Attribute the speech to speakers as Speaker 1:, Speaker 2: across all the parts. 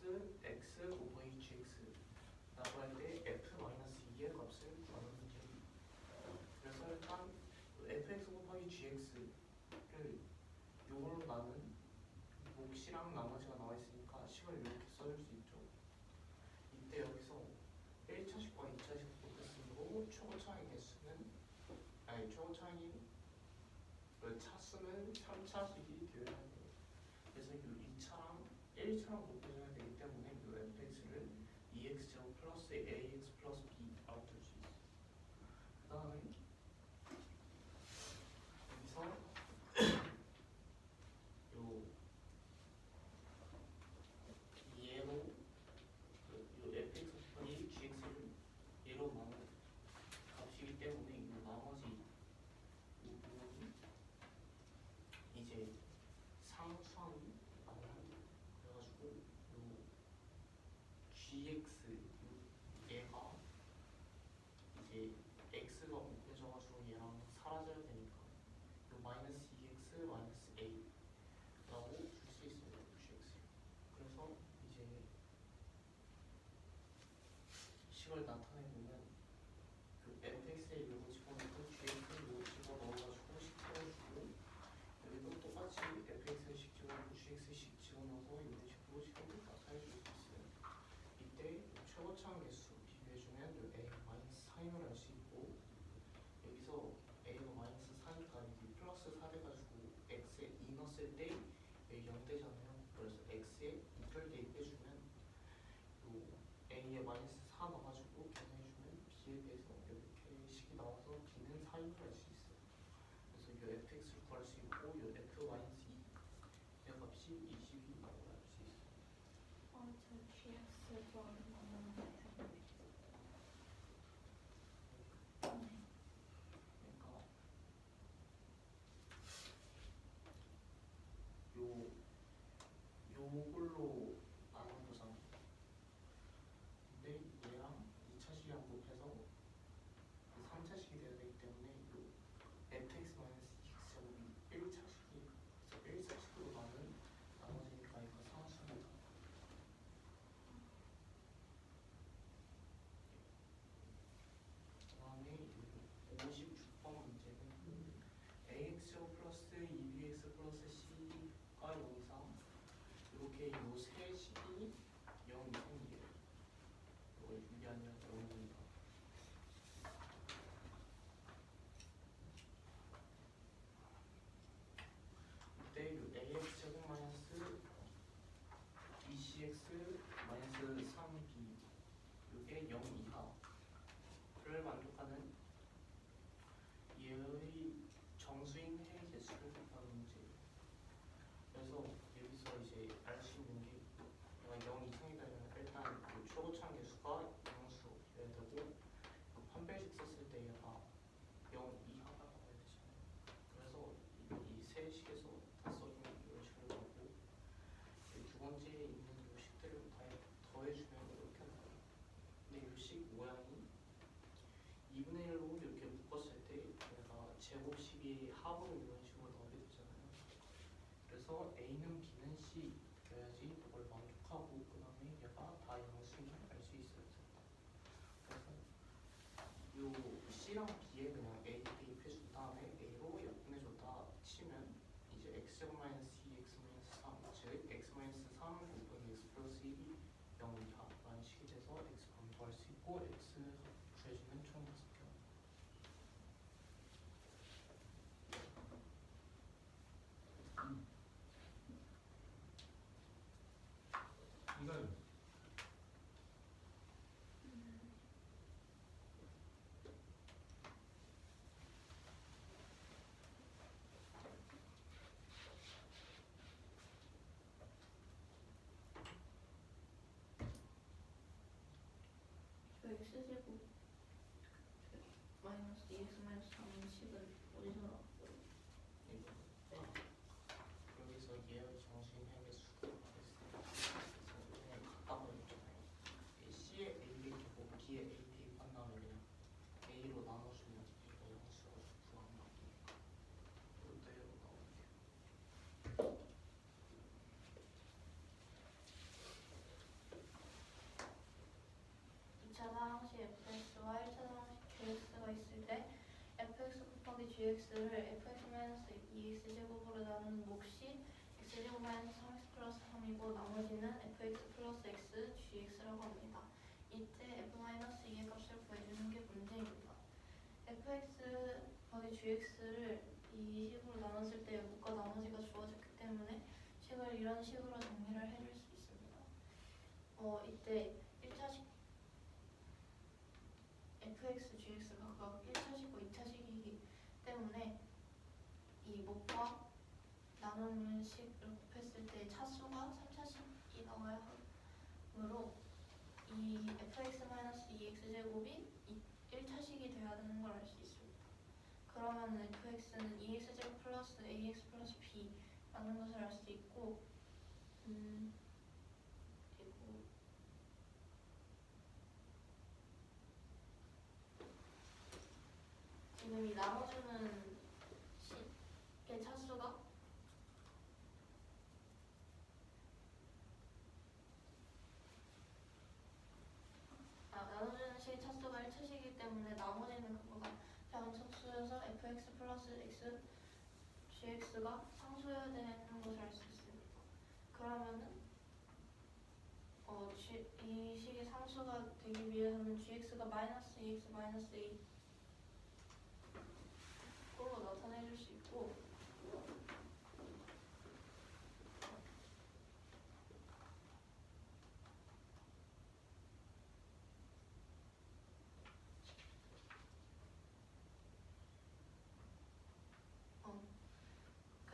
Speaker 1: 플러스 x 오버 gx 라고 할 때 f-2의 값을 구하는 문제입니다. 그래서 일단 fx 곱하기 gx를 요걸로 나눈 몫이랑 나머지가 나와 있으니까 식을 이렇게 써줄 수 있죠. 이때 여기서 1차식과 2차식 곱했으므로 초고차의 개수는 초고차인 차수는 3차식이 되어야 돼요. 그래서 이 2차랑 1차랑 곱해줘야 되기 때문에 이 fx를 2x제곱 플러스 ax 플러스 b라고 줄 수 있어요. 그 다음에 여기서 요 얘로 요 fx 곱하기 gx를 얘로 나눈 값이기 때문에 이 나머지 이 부분이 이제 상수항이 나와요. 그래가지고 요 gx 얘가 이제 x가 곱해져가지고 얘랑 사라져야 되니까 요 마이너스 2x 마이너스 a 라고 줄 수 있어요. gx. 그래서 이제 식을 나타내보면 그 fx에 요거 집어넣고 gx에 요거 집어넣어가지고 식 채워주고 여기도 똑같이 fx에 식 집어넣고 gx에 식 집어넣어서 이런 식으로 식을 나타내줄 수 있어요. 이때 최고차항 개수 비교해주면 요 a가 마이너스 4임을 알 수 있고 여기서 a가 마이너스 4니까 여기 플러스 4 돼가지고 x에 2 넣었을 때 여기 0 되잖아요. 그래서 x에 2를 대입해주면 요 a에 마이너스 4 넣어가지고 계산해주면 b에 대해서 이렇게 식이 나와서 b는 4임을 알 수 있어요. 그래서 요 fx를 구할 수 있고 요 f 마이너스 2 의 값이 22라고 알 수 있어요.
Speaker 2: 저 GX 좀 만나면
Speaker 1: 그러니까 요걸로 나눈 거잖아. 근데 얘랑 2차식이랑 곱해서 3차식이 돼야 되기 때문에 요 fx-x제곱이 1차식이 그래서 1차식으로 나눈 나머지니까 이거 상수입니다. 그 다음에 56번 문제는 ax 플러스 2bx 플러스 c가 0 이상 이렇게 요 세 식이 0 이상이에요. 이거 이게 아니라 0입니다. 이때 요 ax 제곱 마이너스 2cx 마이너스 3b 이게 0 이하를 만족하는 얘의 정수인 해의 개수를 구하는 문제예요. 그래서 여기서 이제 알 수 있는 게 얘가 0 이상이다면 일단 그 최고차항 개수가 0수여야 되고 판별식 썼을 때 얘가 0 이하가 나와야 되잖아요. 그래서 이 세 식에서 다 써주면 이런 식으로 나오고 두 번째에 있는 이 식들을 다 더해주면 이렇게 나와요. 근데 이 식 모양이 2분의 1로 이렇게 묶었을 때 얘가 제곱식이 합으로 이런 식으로 나오게 되잖아요. 그래서 A는 B는 C여야지 그걸 만족하고 그 다음에 얘가 다 양수임을 알 수 있어요. 그래서 요 C랑 B에 그냥 A 대입해준 다음에 A로 약분해줬다 치면 이제 X제곱 마이너스 2, X 마이너스 3 즉 X 마이너스 3 곱하기 X 플러스 1이 0 이하라는 식이 돼서 X 방도할 수 있고 X 구해주면 총 5개
Speaker 3: 이건
Speaker 2: 저 X제곱 마이너스 2X 마이너스 3은 식은 어디서 나왔어요?
Speaker 1: 이거 여기서 예의 정수인 핵의 수가 있어요. 그래서 그냥 갖다 버렸잖아요. C에 A 대입하고 B에 A 대입한 다음에 그냥 A로 나눠주면 이거 영수가 구하면 나오니까 이대로 나올게요.
Speaker 2: gx를 fx-2x제곱으로 나누는 몫이 x제곱 마이너스 3x 플러스 3이고 나머지는 fx 플러스 x gx라고 합니다. 이때 f-2의 값을 구해주는 게 문제입니다. fx 더하기 gx를 이 식으로 나눴을 때 몫과 나머지가 주어졌기 때문에 식을 이런 식으로 정리를 해줄 수 있습니다. 이때 1차식 fx, gx가 각각 1차식과 2차식이기 때문에 이 몫과 나누는 식을 곱했을 때 차수가 3차식이 나와야 하므로 이 fx-2x제곱이 1차식이 되어야 되는 걸 알 수 있습니다. 그러면 fx는 2x제곱 플러스 ax 플러스 b라는 것을 알 수 있고 그리고 지금 이 나눠주는 식의 차수가 나눠주는 식의 차수가 1차식이기 때문에 나머지는 그거가 작은 차수여서 fx 플러스 x gx가 상수여야 되는 것을 알 수 있습니다. 그러면은 이 식의 상수가 되기 위해서는 gx가 마이너스 2x 마이너스 a 꼴로 나타내줄 수 있고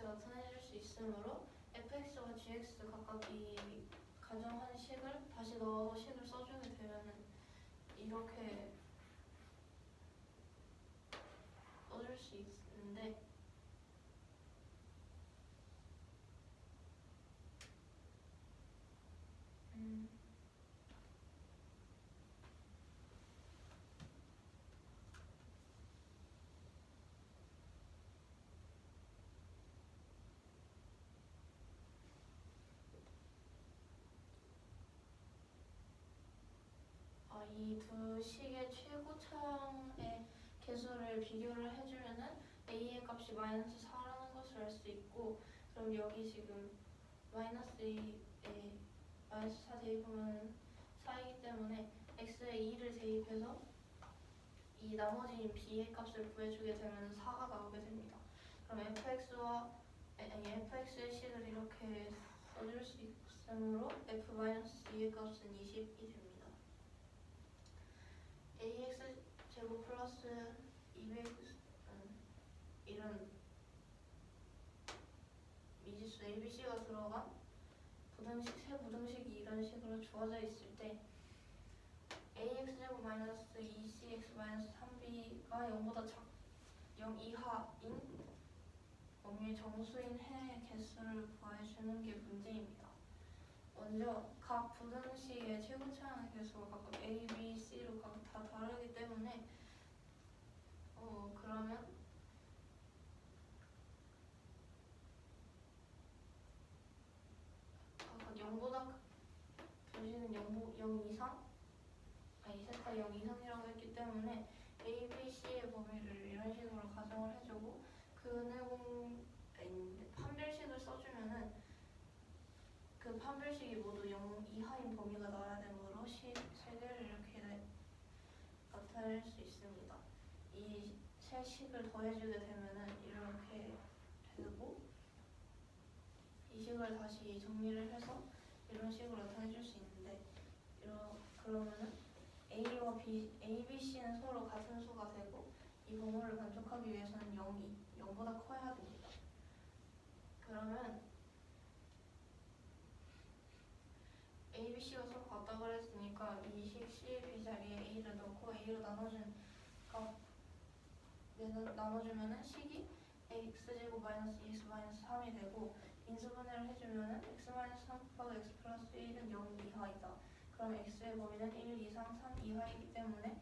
Speaker 2: 나타내줄 수 있으므로 fx와 gx 각각 이 가정한 식을 다시 넣어서 식을 써주게 되면은 이렇게 써줄 수 있는데 이 두 식의 최고차의 개수를 비교를 해주면은 a의 값이 마이너스 4라는 것을 알 수 있고 그럼 여기 지금 마이너스 2에 마이너스 4 대입하면 4이기 때문에 x에 2를 대입해서 이 나머지인 b의 값을 구해주게 되면 4가 나오게 됩니다. 그럼 fx의 식을 이렇게 써줄 수 있으므로 f-2의 값은 20이 됩니다. ax 제곱 플러스 200 이런 미지수 abc가 들어간 세 부등식이 이런 식으로 주어져 있을 때 ax 제곱 마이너스 2cx 마이너스 3b가 0 이하인 범위의 정수인 해의 개수를 구해주는 게 문제입니다. 먼저 각 부등식의 최고차의 개수가 각각 a, b, c로 각각 다 다르기 때문에 그러면 각각 0보다 교시는 0 이상 셋 다 0 이상이라고 했기 때문에 a, b, c의 범위를 이런 식으로 가정을 해주고 판별식을 써주면은 그 판별식이 모두 0 이하인 범위가 나와야 되므로 식 3개를 이렇게 나타낼 수 있습니다. 이 세 식을 더해주게 되면은 이렇게 되고 이 식을 다시 정리를 해서 이런 식으로 나타내줄 수 있는데 그러면은 a, b, c는 서로 같은 수가 되고 이 범위를 만족하기 위해서는 0보다 커야 됩니다. 그러면 a, b, c가 서로 같다고 했으니까 이 식 c, b 자리에 a를 넣고 a로 나눠주면은 식이 x제곱 마이너스 2x 마이너스 3이 되고 인수분해를 해주면은 x 마이너스 3 곱하기 x 플러스 1은 0 이하이다. 그럼 x의 범위는 1 이상 3 이하이기 때문에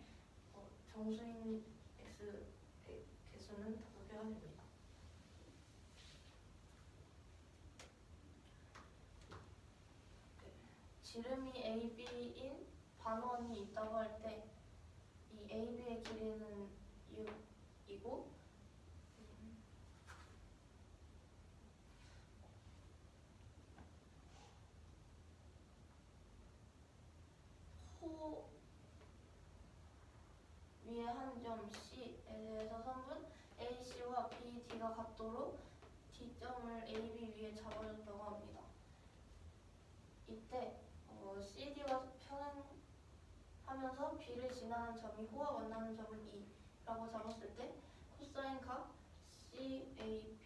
Speaker 2: 정수인 x의 개수는 5개가 됩니다. 지름이 AB인 반원이 있다고 할 때 이 AB의 길이는 6이고 하면서 b를 지나는 점이 호와 만나는 점은 2라고 잡았을 때 코사인 각 CAB의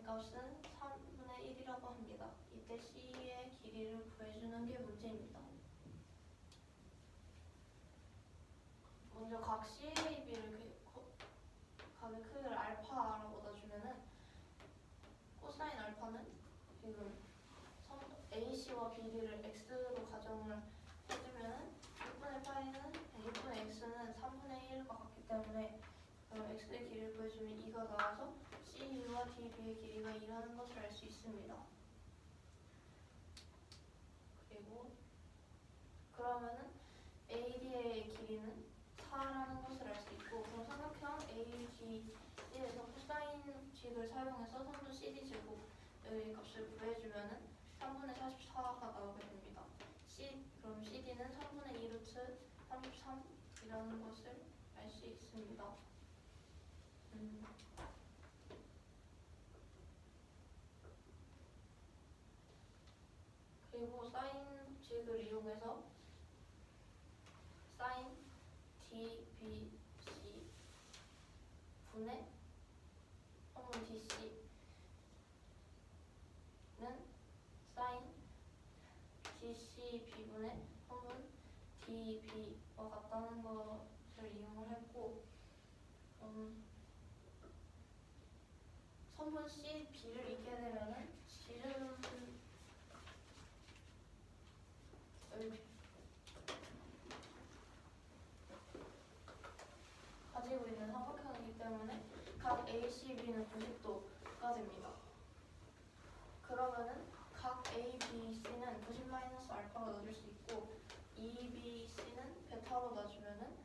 Speaker 2: 값은 3분의 1이라고 합니다. 이때 C의 길이를 구해주는 게 문제입니다. 먼저 각 CAB를 각의 크기를 알파라고 놔주면은 코사인 알파는 지금 AC와 BD를 X로 가정을 해주면은 6분의 파이는 6분의 X는 3분의 1과 같기 때문에 그럼 X의 길이를 구해주면 2가 나와서 CU와 DB의 길이가 2라는 것을 알 수 있습니다. 그리고 그러면은 AD의 길이는 4라는 것을 알 수 있고 그럼 삼각형 AD에서 코사인식을 사용해서 선두 CD 제곱의 값을 구해주면은 3분의 44가 나오게 됩니다. 그럼 CD는 3분의 2 루트 33이라는 것을 알 수 있습니다. 그리고 사인식을 이용해서 사인 DBC 분의 허문 DC는 사인 DCB분의 허문 DB와 같다는 것을 이용을 했고 선분 CB를 잊게 되면은 지름을 가지고 있는 삼각형이기 때문에 각 ACB는 90도가 됩니다. 그러면은 각 ABC는 90-알파로 넣어줄 수 있고 EBC는 베타로 놔주면은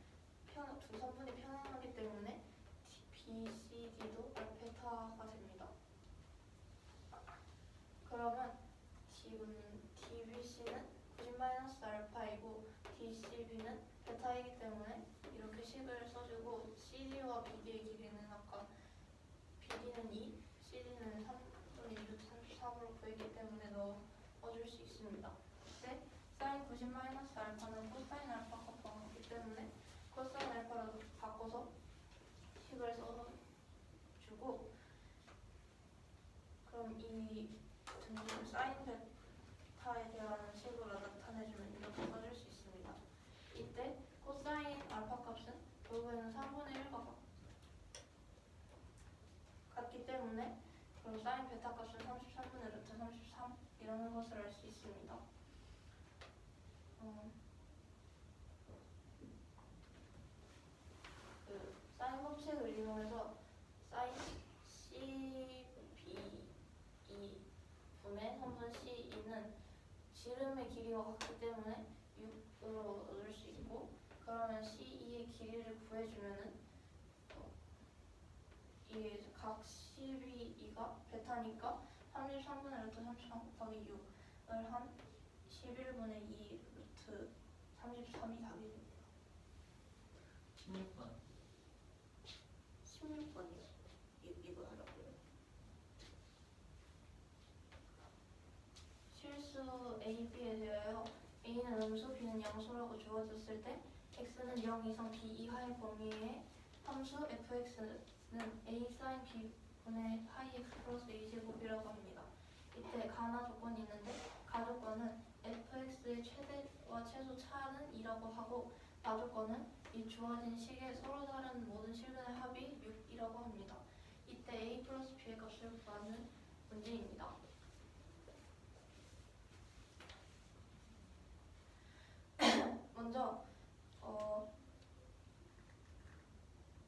Speaker 2: 두 선분이 평행하기 때문에 BCD도 베타가 됩니다. 그러면 지금 DBC는 90-알파이고 DCB는 베타이기 때문에 이렇게 식을 써주고 CD와 BD의 길이는 아까 BD는 2, CD는 3분의 2 루트 33으로 구했기 때문에 넣어줄 수 있습니다. 이때 사인 90-알파는 코사인 알파가 같기 때문에 코사인 알파로 바꿔서 식을 써주고 그럼 이 등식을 사인 베타에 대한 식으로 나타내주면 이렇게 써줄 수 있습니다. 이때 코사인 알파 값은 결국에는 3분의 1과 같기 때문에 그럼 사인 베타 값은 33분의 루트 33이라는 것을 알 수 있습니다. 사인 법칙을 이용해서 사인 CB2 분의 선분 CE는 지름의 길이와 같기 때문에 6으로 얻을 수 있고 그러면 CE의 길이를 구해주면은 이 각 CB2가 베타니까 33분의 루트 33 곱하기 6을 한 11분의 2 루트 33이 답이 됩니다.
Speaker 4: 16번
Speaker 2: 16번이요. 이거 하라고요. 실수 A, B에 대하여 A는 음수, B는 양수라고 주어졌을 때 X는 0 이상 B 이하의 범위의 함수 fx는 A sin B분의 파이 X 플러스 A제곱이라고 합니다. 이때 가나 조건이 있는데 가조건은 fx의 최대와 최소 차는 2라고 하고 나조건은 이 주어진 식의 서로 다른 모든 실근의 합이 6이라고 합니다. 이때 A 플러스 B의 값을 구하는 문제입니다. 먼저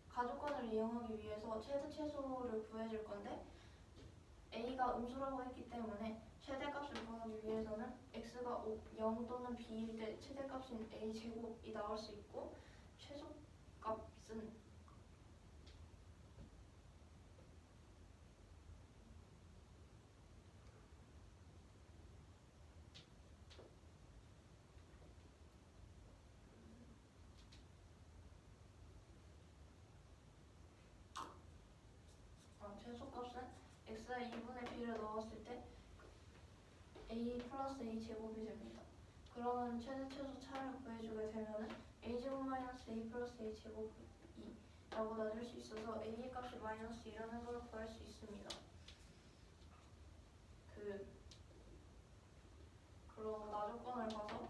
Speaker 2: 가조건을 이용하기 위해서 최대 최소를 구해줄 건데 A가 음수라고 했기 때문에 최대값을 구하기 위해서는 X가 0 또는 B일 때 최대값인 A제곱이 나올 수 있고 최소값은 X의 2분의 B를 넣었을 때 A 플러스 A 제곱이 됩니다. 그러면 최소 차를 구해주게 되면은 a제곱 마이너스 a 플러스 a 제곱 2라고 나눌 수 있어서 a의 값이 마이너스 2라는 걸 구할 수 있습니다. 그럼 나조건을 봐서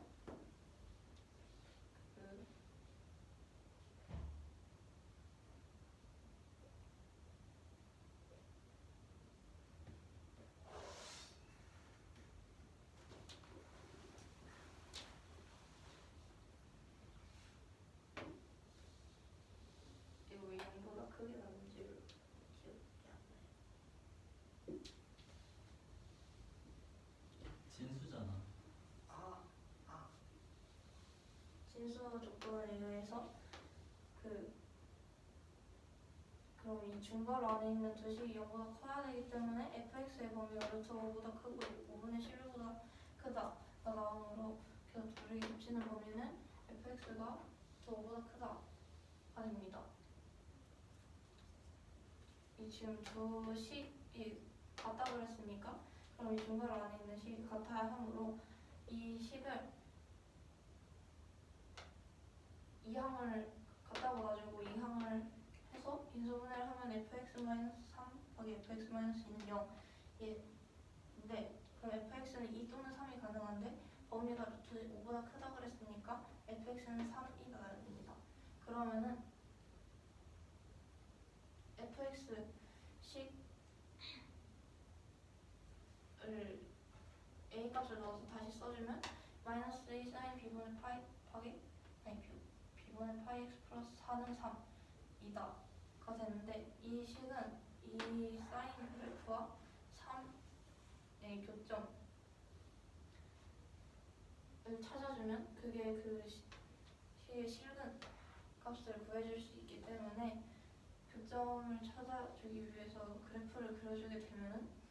Speaker 2: 이거 왜 0보다 크게 나는지를 기억이 안 나요.
Speaker 4: 진수잖아.
Speaker 2: 진수 조건에 의해서 그럼 이 중괄호 안에 있는 두 식이 0보다 커야 되기 때문에 fx의 범위가 루트 5보다 크고 5분의 11보다 크다가 나오므로 그래서 둘이 겹치는 범위는 fx가 루트 5보다 크다가 됩니다. 이 지금 두 식이 같다고 그랬으니까 그럼 이 중괄호 안에 있는 식이 같아야 하므로 이 식을 이 항을 갖다가 가지고 이 항을 해서 인수분해를 하면 fx-3 더하기 fx-2는 0. 네. 그럼 fx는 2 또는 3이 가능한데 범위가 루트 5보다 크다고 그랬으니까 fx는 3이 나옵니다. 그러면은 fx 식을 a 값을 넣어서 다시 써주면 마이너스 2 sin b분의 파이 더하기 b분의 파이 x 플러스 4는 3이다가 되는데 이 식은 이 사인 그래프와 3의 교점을 찾아주면 그게 그 식의 실근 값을 구해줄 수 있기 때문에 교점을 찾아주기 위해서 그래프를 그려주게 되면은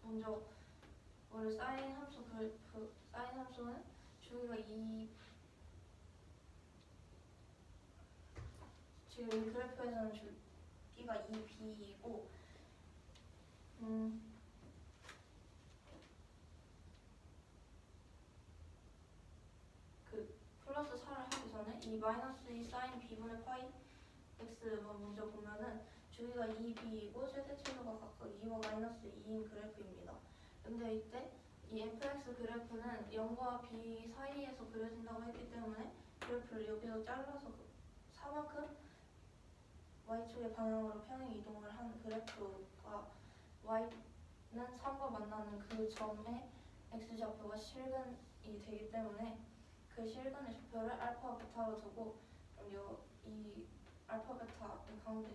Speaker 2: 먼저 원래 사인 함수 그래프 사인 함수는 주기가 2 지금 이 그래프에서는 주기가 2b이고 플러스 4를 하기 전에 이 마이너스 2 사인 b분의 파이 x만 먼저 보면은 주기가 2b이고 최대치수가 각각 2와 마이너스 2인 그래프입니다. 근데 이때 이 fx 그래프는 0과 b 사이에서 그려진다고 했기 때문에 그래프를 여기서 잘라서 4만큼 y축의 방향으로 평행 이동을 한 그래프가 y는 3과 만나는 그 점에 x좌표가 실근이 되기 때문에 그 실근의 좌표를 알파 베타로 두고 이 알파 베타 가운데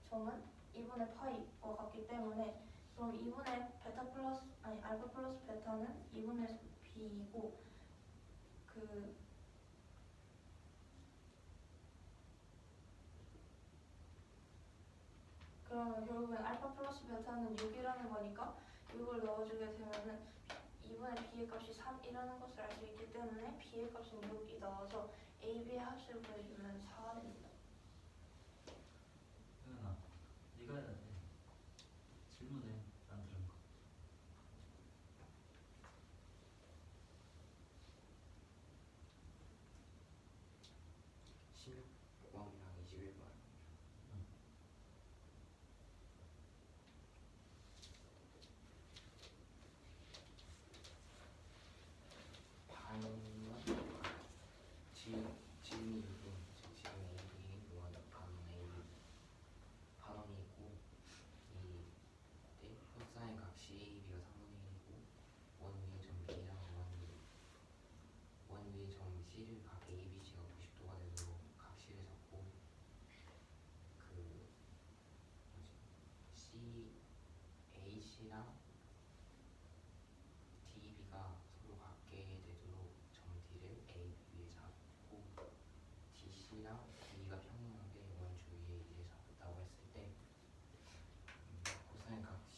Speaker 2: 점은 2분의 파이와 같기 때문에 그럼 2분의 베타 플러스 알파 플러스 베타는 2분의 b이고 그러면 결국엔 알파 플러스 베타는 6이라는 거니까 6을 넣어주게 되면은 2분의 b의 값이 3이라는 것을 알 수 있기 때문에 b의 값은 6이 나와서 a, b의 합을 구해주면 4가 됩니다.
Speaker 4: 현아, 네가 해야 돼. 질문해. 안 들은 거.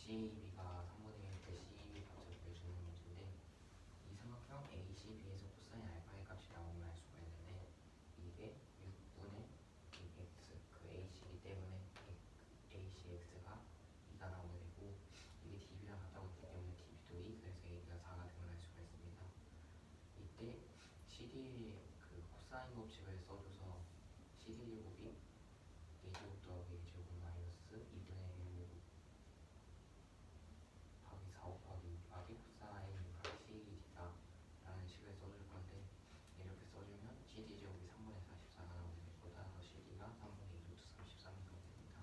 Speaker 5: CAB가 3분의 1 삼각형 ACB에서 코사인 알파의 값이 나오는 걸 알 수가 있는데 이게 6분의 x 그 AC이기 때문에 ACX가 2가 나오게 되고 이게 DB랑 같다고 했기 때문에 DB도 2 그래서 AB가 4가 되는 걸 알 수가 있습니다. 이때 CD 그 코사인 법칙을 써줘서 CD 제곱이 A제곱 더하기 A제곱 마이너스 2분의 1 더하기 4 곱하기 2 더하기 코사인 각 CD다 라는 식을 써줄 건데 이렇게 써주면 CD 제곱이 3분의 44가 나오게 되고 따라서 CD가 3분의 2 루트 33이 나오게 됩니다.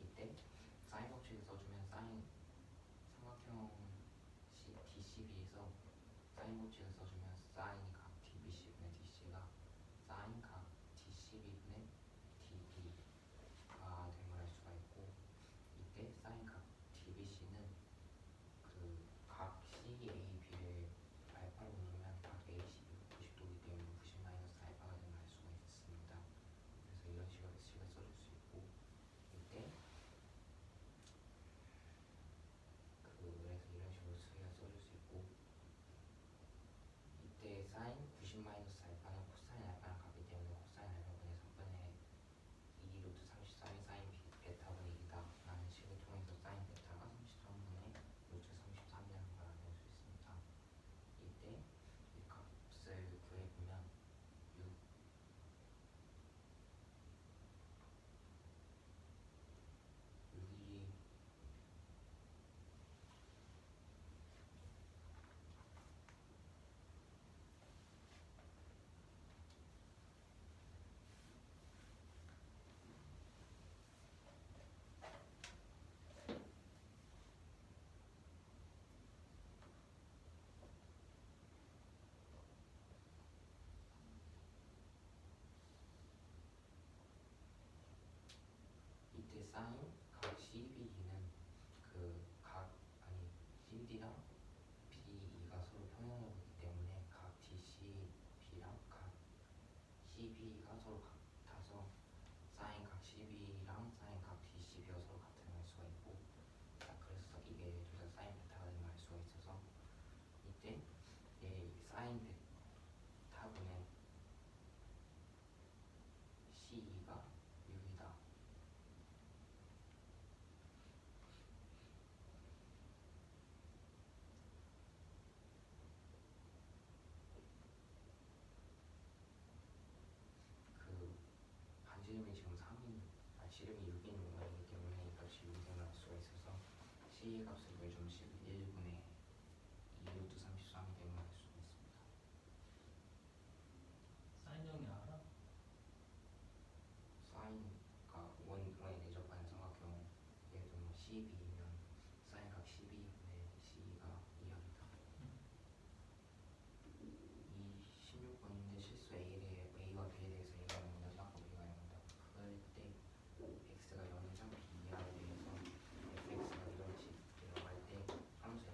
Speaker 5: 이때 사인 법칙을 써주면 사인 삼각형 DCB에서 사인 법칙을 써주면 사인이 각 DBC분의 DC가 사인 각 DCB분의 DB가 된 걸 알 수가 있고 이때 사인 각 DBC는 그 각 CAB를 알파로 놓으면 각 ACB가 90도이기 때문에 90 마이너스 알파가 된 걸 알 수가 있습니다. 그래서 이런 식으로 식을 써줄 수 있고 이때 그래서 이런 식으로 수식을 써줄 수 있고 이때 사인 90 마이너스 알파는 코사인 알파랑 같기 때문에 코사인 알파분의 3분의 2 루트 33이 사인 베타분의 2다 라는 식을 통해서 사인 베타가 33분의 루트 33이라는 걸 알아낼 수 있습니다. 이때 이 값을 구해보면 6이 이때 사인 각 CB는 그 각 아니 CD랑 BE가 서로 평행하고 있기 때문에 각 DCB랑 각 CB가 서로 같아서 사인 각 CB랑 사인 각 DCB가 서로 같은 걸 알 수가 있고 그래서 이게 둘 다 사인 베타가 되는 걸 알 수가 있어서 이때 얘 사인 베타분의 CE가 6이다. 그 반지름이 지금 3인 지름이 6인 모양이기 때문에 이 값이 6이 되는 걸 알 수가 있어서 CE 값을 구해주면 11분의 2 루트 33이 되는 걸 알 수가 있습니다.
Speaker 4: 사인형이 알아?
Speaker 5: 사인과 원에 대접하는 삼각형 예를 들면 CB이면 사인 각 CB분의 CE가 2합니다. 이 16번인데 실수 A와 B에 대해서 A가 0이다 생각하고 B가 0이다. 그럴 때 X가 0이상 B 이하에 대해서 fx가 이런 식 내려갈 때 함수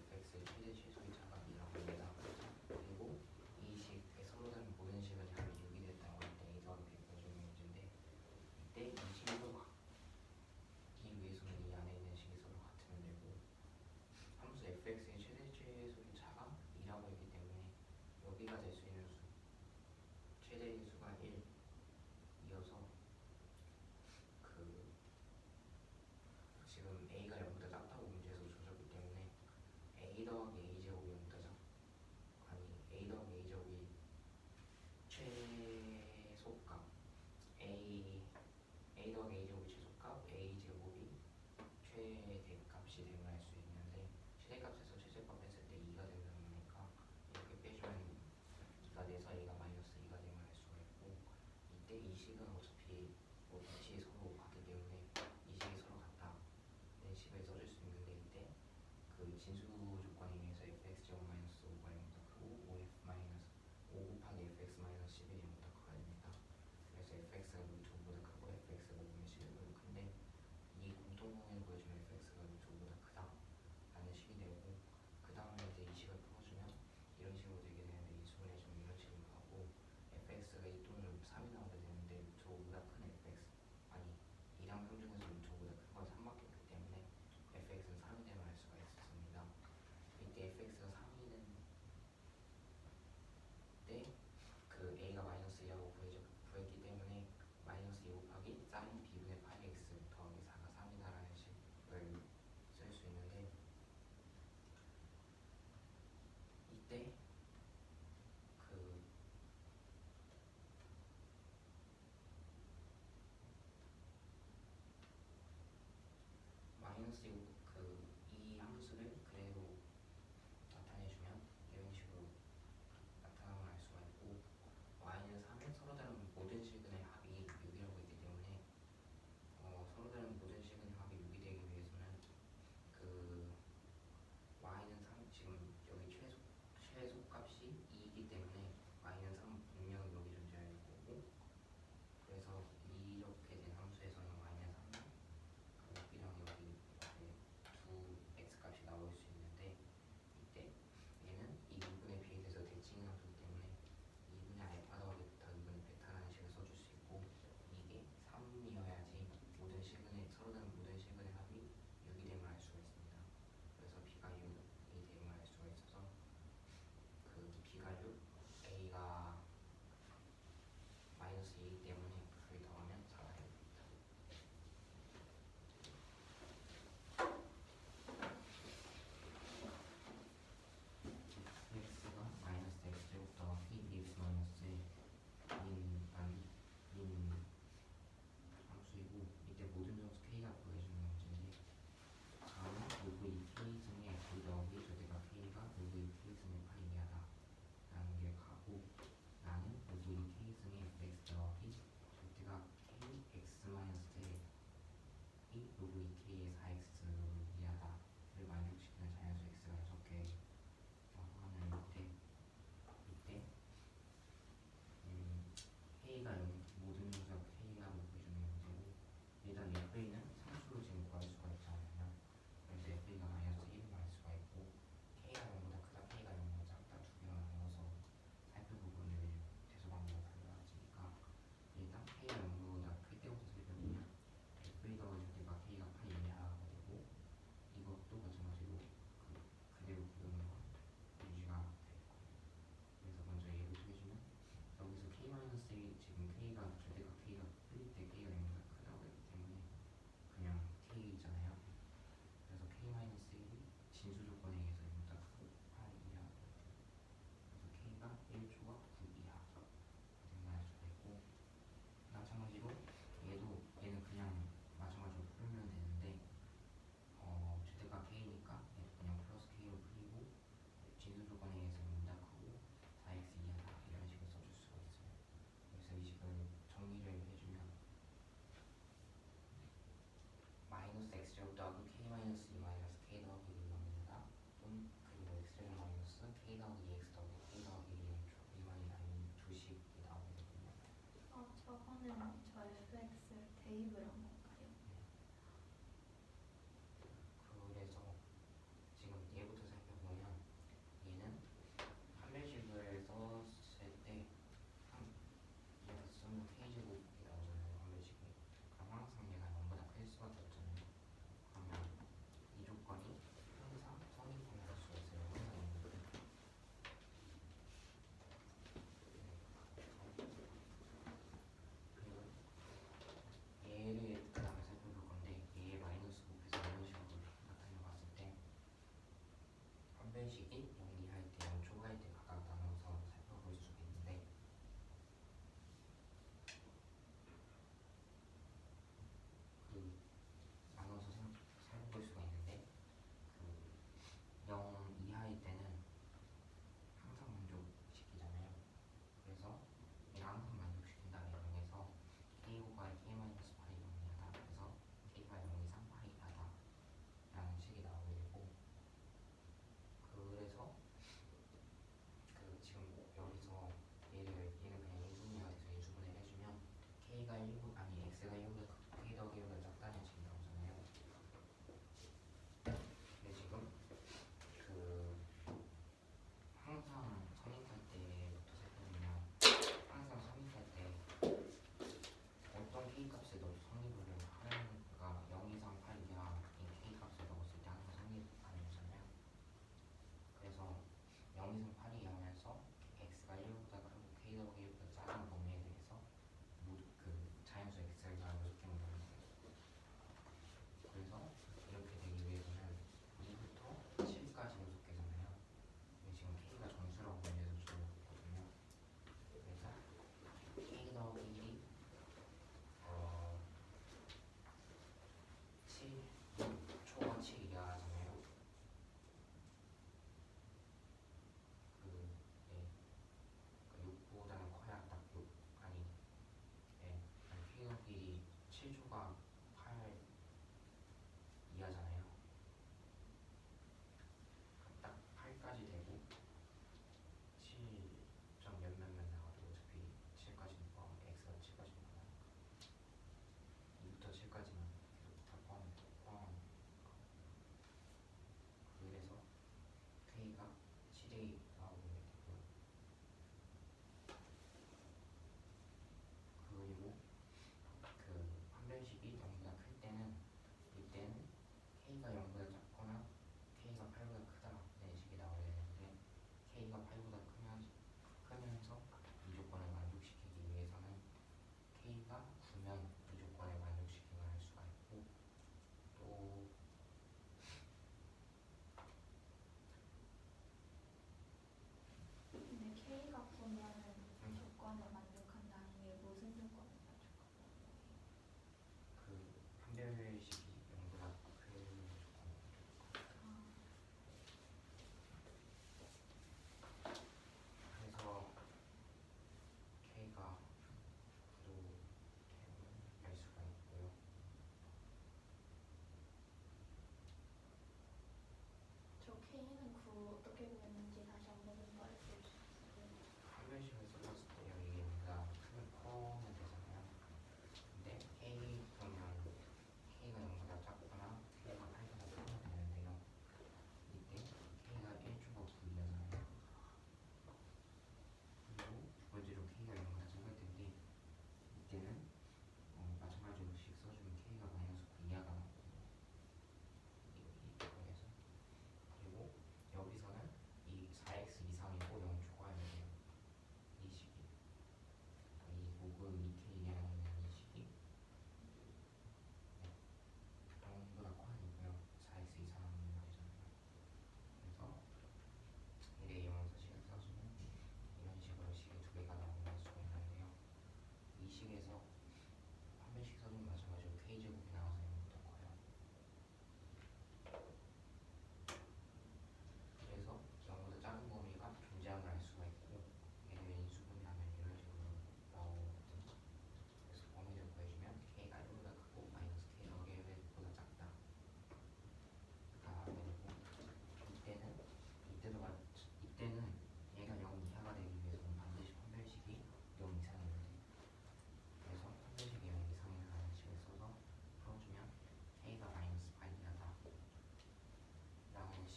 Speaker 5: 더하기 k 마이너스 2 마이너스 k 더하기 1이 0이다. 좀 그리고 x제곱 마이너스 k 더하기 2x 더하기 k 더하기 1이 0초 이만이 아닌 두식이 나오게 되거든요.
Speaker 2: 저거는 저 fx를 대입을 한 건가요?
Speaker 5: 그래서 지금 얘부터 살펴보면 얘는 판별식을 썼을 때 얘가 쓰면 k제곱이 나오잖아요. 판별식이. 그럼 항상 얘가 0보다 클 수밖에 없잖아요. 그러면 이 조건이 항상 성립할 수가 있어요. 항상 있는데. 그리고 얘를 그 다음에 살펴볼 건데 얘의 마이너스 곱해서 이런 식으로 나타내 봤을 때 판별식이 0 이하일 때 0 초과일 때 각각 나눠서 살펴볼 수가 있는데 그 나눠서 살펴볼 수가 있는데 그 0 이하일 때는 항상 만족시키잖아요. 그래서 얘를 항상 만족시킨다는 의미에서 k호가 k-8이 0 이하다. 그래서 k가 0 이상 8 이하다 라는 식이 나오게 되고 그래서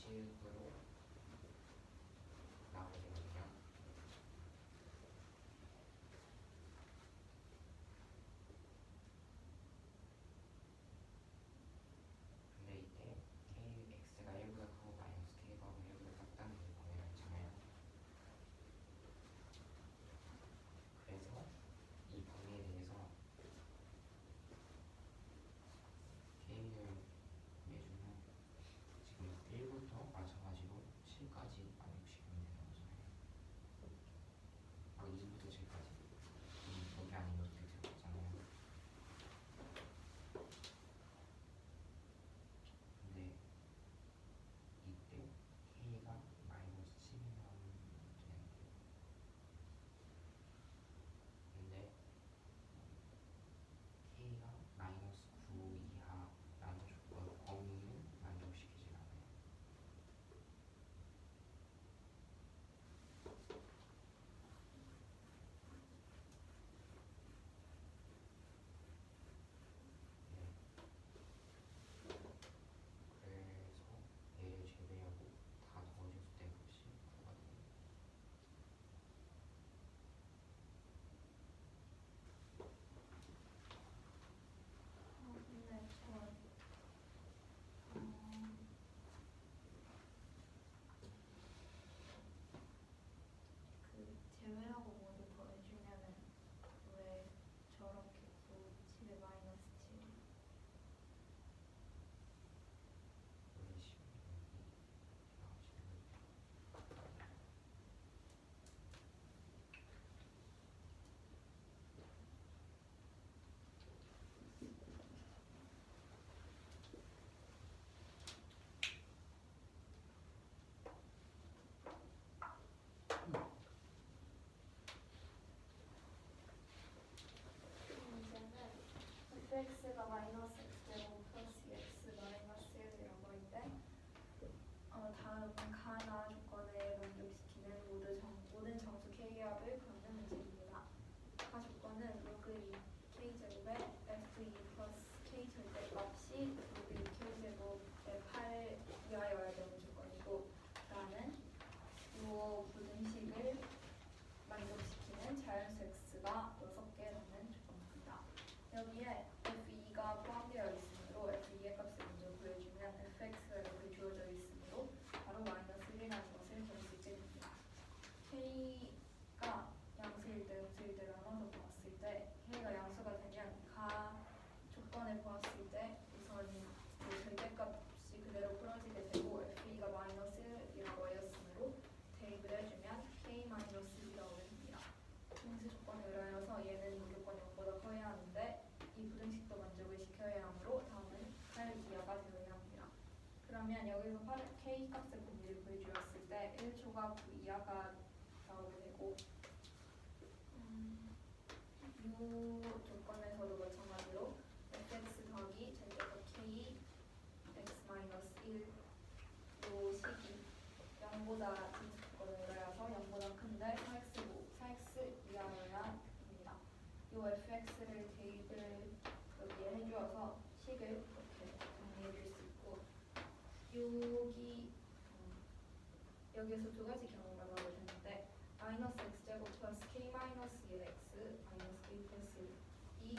Speaker 5: 식으로 나오게 되거든요. 근데 이때 kx가 1보다 크고 마이너스 k가 1보다 작다는 게 범위가 있잖아요. 그래서 이 범위에 대해서 k를 내주면 지금 1부터 마찬가지로 7까지 만족시키면 되는 거잖아요. 2부터 7까지. 여기 안에 이렇게 들어갔잖아요. 근데 이때 k가 마이너스 7이면 되는데, 근데 k가 마이너스 9 이하라는 조건 범위는 만족시키질 않아요. 네. 그래서 얘를 제외하고 다 더해줬을 때 값이 9가 됩니다.
Speaker 2: 근데 저 그 제외하고 모두 더해주면은 왜 저렇게 9, 7에 마이너스 7?
Speaker 5: 원래 16이 나오시는
Speaker 2: 문제는 fx가 마이너스 x제곱 플러스 x 마이너스 1이라고 할 때 다음 가나 조건에 만족시키는 모든 정수 k합을 구하는 문제입니다. 가 조건은 로그 2 k제곱에 f2 플러스 k 절대값이 로그 2 k제곱의 8 이하여야 되는 조건이고, 라는 요 부등식을 만족시키는 자연수 x가 6개라는 조건입니다. 여기에 f2가 포함되어 있으므로 f2의 값을 먼저 구해주면 fx가 이렇게 주어져 있으므로 바로 마이너스 1이라는 것을 볼 수 있게 됩니다. k가 양수일 때 음수일 때 나눠서 보았을 때 k가 양수가 되면 가 조건을 보았을 때 우선 그 절대값이 그대로 풀어지게 되고 f2가 마이너스 1이라고 하였으므로 대입을 해주면 k-1이라고 됩니다. 분수 조건에 의하여서 얘는 무조건 0보다 커야 하는데 이 부등식도 만족을 시켜야 하므로 다음은 8 이하가 되어야 합니다. 그러면 여기서 k 값의 범위를 구해주었을 때 1초가 9 이하가 나오게 되고, 이 조건에서도 마찬가지로 fx 더하기 절대값 k x-1 요 식이 0보다 분수 조건에 의하여서 0보다 큰데 4x 이하여야 합니다. 요 fx를 대입을 여기에 해주어서 식을 이렇게 정리해줄 수 있고, 여기에서 두 가지 경우가 나오게 되는데 마이너스 x제곱 플러스 k 마이너스 1x 마이너스 k 플러스 2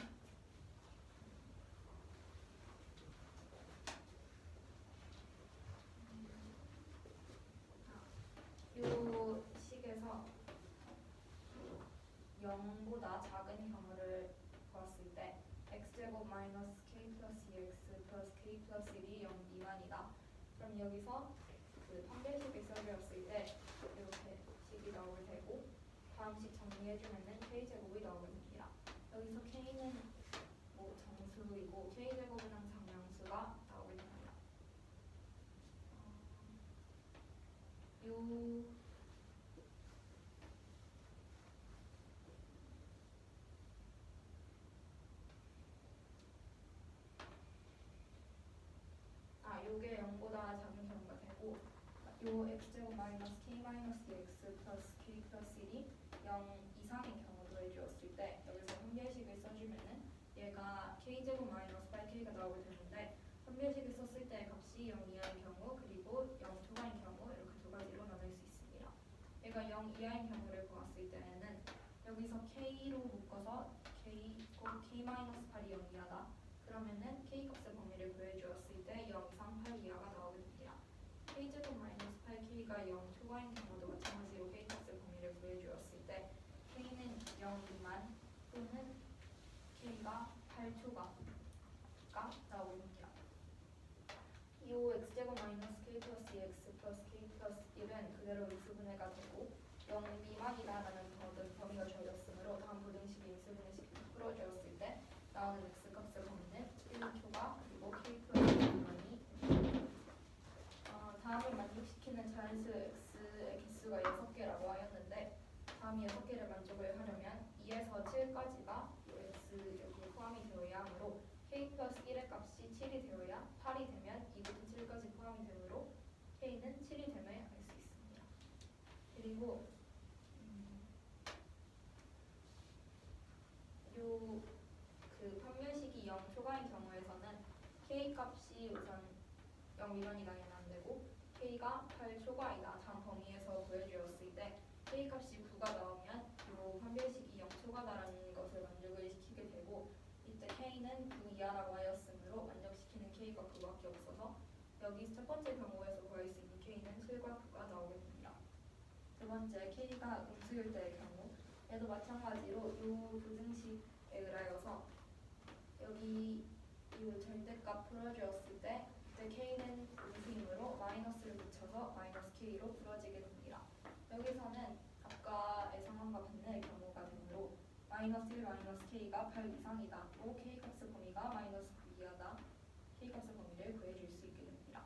Speaker 2: 요 식에서 0보다 작은 경우를 보았을 때 x제곱 마이너스 k 플러스 2x 플러스 k 플러스 1이 0 미만이다. 그럼 여기서 그 판별식을 써주었을 때 이렇게 식이 나오게 되고, 다음 식 정리해주면은 k제곱이 나오게 됩니다. 여기서 k는 뭐 정수이고 k제곱은 항상 양수가 나오게 됩니다. 요게 0보다 작은 경우가 되고, 요 x제곱 마이너스 k 마이너스 x 플러스 k 플러스 1이 0 이상의 경우를 해주었을 때 여기서 판별식을 써주면은 얘가 k제곱 마이너스 8k가 나오게 되는데, 판별식을 썼을 때 값이 0 이하의 경우 그리고 0 초과인
Speaker 6: 0 이하인 경우를 보았을 때에는 여기서 k로 묶어서 k 곱 k-8이 0 이하다. 그러면은 k 값의 범위를 구해주었을 때 0 이상 8 이하가 나오게 됩니다. k제곱 마이너스 8k가 0 초과인 경우도 마찬가지로 k 값의 범위를 구해주었을 때 k는 0 미만 또는 k가 8초과가 나오게 됩니다. 이 x제곱 마이너스 k 플러스 2x 플러스 k 플러스 1은 그대로 인수분해가 되고 0 미만이다라는 범위가 주어졌으므로 다음 부등식이 인수분해식이 풀어주었을 때 나오는 x값의 범위는 1초가 그리고 k 플러스 1만이 다음을 만족시키는 자연수 x의 개수가 6개라고 하였는데 다음 6개를 만족을 하려면 2에서 7까지가 x 여기에 포함이 되어야 하므로 k 플러스 1의 값이 7이 되어야 8이 되면 2부터 7까지 포함이 되므로 k는 7이 됨을 알 수 있습니다. 그리고 그 판별식이 0 초과인 경우에서는 k 값이 우선 0 미만이 당연히 안 되고 k가 8 초과이다 다음 범위에서 구해주었을 때 k 값이 9가 나오면 이 판별식이 0 초과다라는 것을 만족을 시키게 되고 이때 k는 9 이하라고 하였으므로 만족시키는 k가 9밖에 없어서 여기 첫 번째 경우에서 구할 수 있는 k는 7과 9가 나오게 됩니다. 두 번째 k가 음수일 때의 경우 얘도 마찬가지로 이 부등식에 의하여서 여기 이 절대값 풀어주었을 때 이때 k는 음수이므로 마이너스를 붙여서 마이너스 k로 풀어지게 됩니다. 여기서는 아까의 상황과 반대의 경우가 되므로 마이너스 1 마이너스 k가 8 이상이다. 또 k 값의 범위가 마이너스 9 이하다. k 값의 범위를 구해줄 수 있게 됩니다.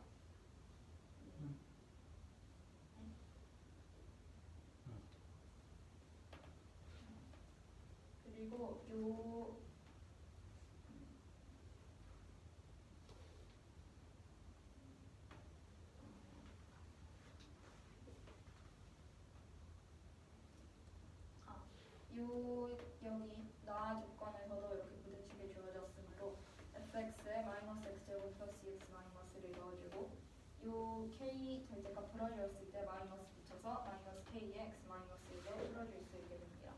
Speaker 6: 그리고 여기 나 조건에서도 이렇게 부등식이 주어졌으므로 fx에 마이너스 x제곱 플러스 2x 마이너스를 넣어주고 요 k 절대값 풀어주었을 때 마이너스 붙여서 마이너스 k에 x 마이너스를 풀어줄 수 있게 됩니다.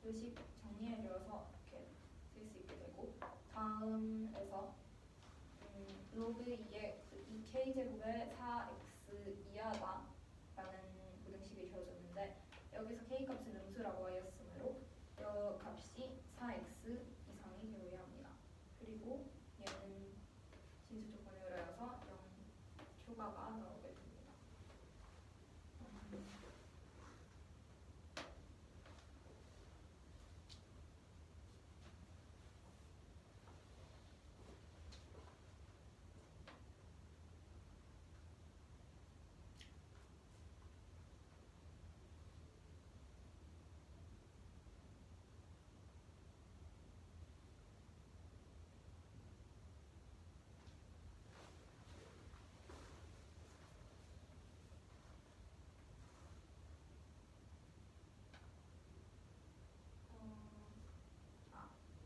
Speaker 6: 요식 정리해줘서 이렇게 쓸 수 있게 되고 다음에서 로그 2의 2k제곱의 4x 이하다 라는 부등식이 주어졌는데 여기서 k값은 음수라고 하였으므로 이 값이 4x 이상이 되어야 합니다. 그리고 얘는 진수 조건에 의하여서 0 초과가 나오게 됩니다.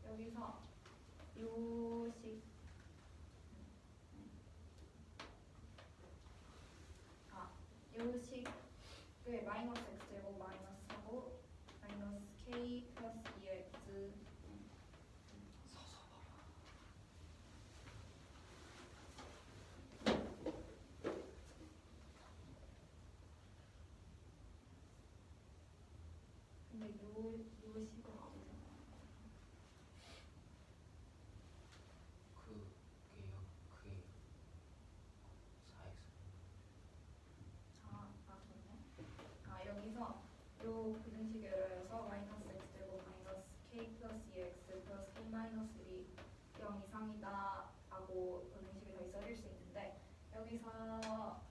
Speaker 6: 여기서 요식 요식을 마이너스 x제곱 마이너스하고 마이너스 k 플러스 2x 근데 요식은 어디서
Speaker 5: 그게요. 그게 4x.
Speaker 6: 좋네. 여기서 요 부등식에 의하여서 마이너스 x제곱 마이너스 k 플러스 2x 플러스 k 마이너스 1이 0 이상이다 하고 부등식을 다시 써줄 수 있는데 여기서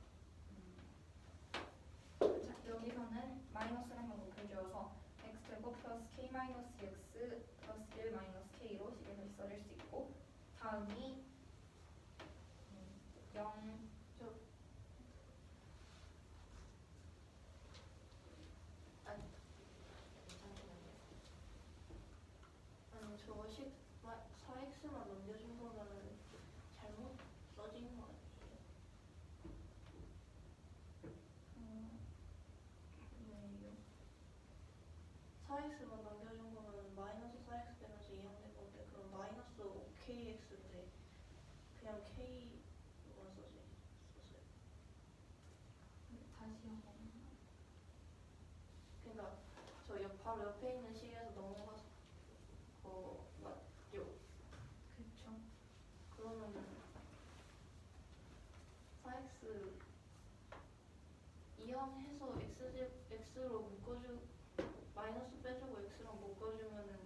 Speaker 6: 여기서는 마이너스라는 걸 곱해주어서 x제곱 플러스 k 마이너스 x 플러스 1 마이너스 k로 식을 다시 써줄 수 있고 다음이 0
Speaker 2: 아니 저거 4x만 넘겨준 거는 잘못 써진 거 아니에요?
Speaker 6: 왜요?
Speaker 2: K만 썼어요.
Speaker 6: 다시 한번.
Speaker 2: 그러니까 바로 옆에 있는 식에서 넘어가서 맞죠?
Speaker 6: 그쵸.
Speaker 2: 그러면은 4x 이항해서 x로 묶어주 마이너스 빼주고 x랑 묶어주면은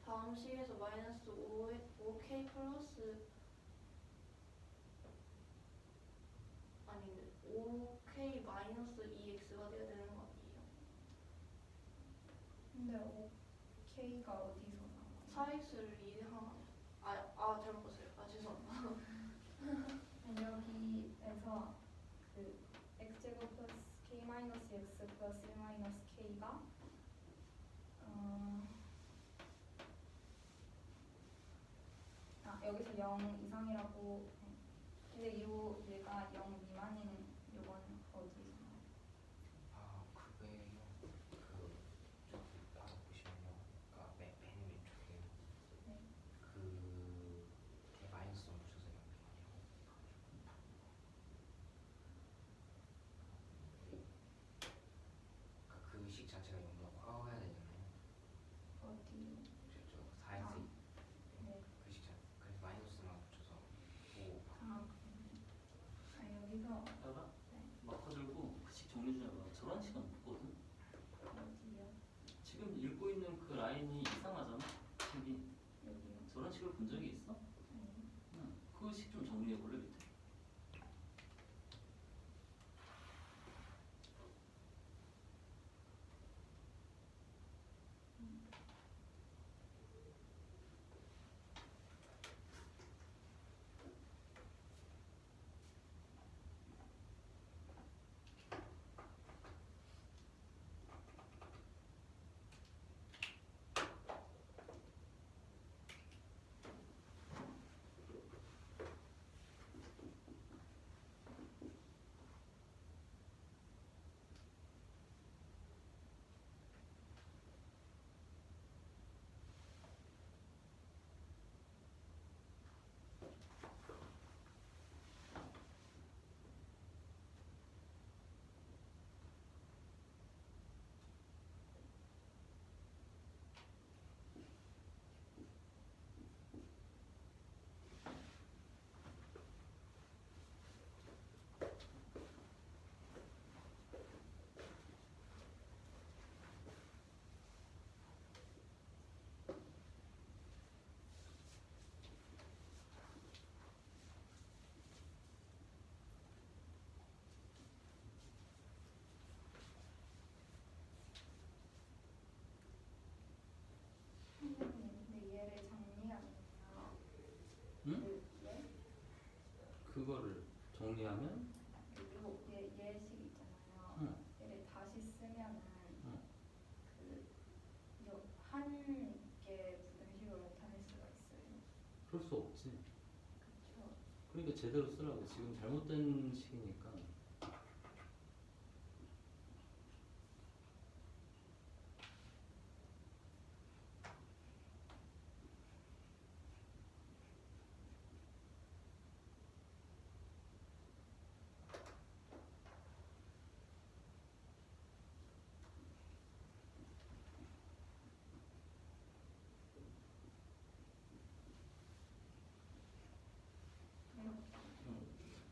Speaker 2: 다음 식에서 마이너스 5k 플러스 아니 5k 마이너스 2x가 돼야 되는 거 아니에요?
Speaker 6: 근데 OK가 어디서 나와요?
Speaker 2: 4x를 이항 잘못 봤어요. 죄송합니다.
Speaker 6: 여기에서 그 x제곱 플러스 k 마이너스 x 플러스 1 마이너스 k가 여기서 0 이상이라고. 근데 요 얘가 0 미만인 요거는 어디서 나와요?
Speaker 5: 아 그거예요. 저기 따로 보시면요. 그러니까 맨 왼쪽에
Speaker 6: 네.
Speaker 5: 그게 마이너스 붙여서 그 식 자체가 0보다 커야 되잖아요.
Speaker 6: 어디요?
Speaker 5: 저
Speaker 6: 아,
Speaker 5: 4x
Speaker 6: 네.
Speaker 5: 그 식 자체 그래서 마이너스만 붙여서 5
Speaker 6: 여기서
Speaker 4: 봐봐.
Speaker 6: 네.
Speaker 4: 마커 들고 그 식 정리 좀 해봐. 저런 식은 없거든.
Speaker 6: 어디요?
Speaker 4: 지금 읽고 있는 그 라인이 이상하잖아. 여기
Speaker 6: 여기요?
Speaker 4: 저런 식을 본 적이 있어?
Speaker 6: 아니.
Speaker 4: 응. 그 식 좀 정리해 볼래 밑에.
Speaker 6: 선생님, 근데 얘를 정리하면요.
Speaker 4: 응?
Speaker 6: 네?
Speaker 4: 그거를 정리하면
Speaker 6: 얘식 있잖아요.
Speaker 4: 응.
Speaker 6: 얘를 다시 쓰면은
Speaker 4: 응.
Speaker 6: 한 개 부등식으로 나타낼 수가 있어요.
Speaker 4: 그럴 수 없지.
Speaker 6: 그쵸?
Speaker 4: 그러니까 제대로 쓰라고. 지금 잘못된 식이니까.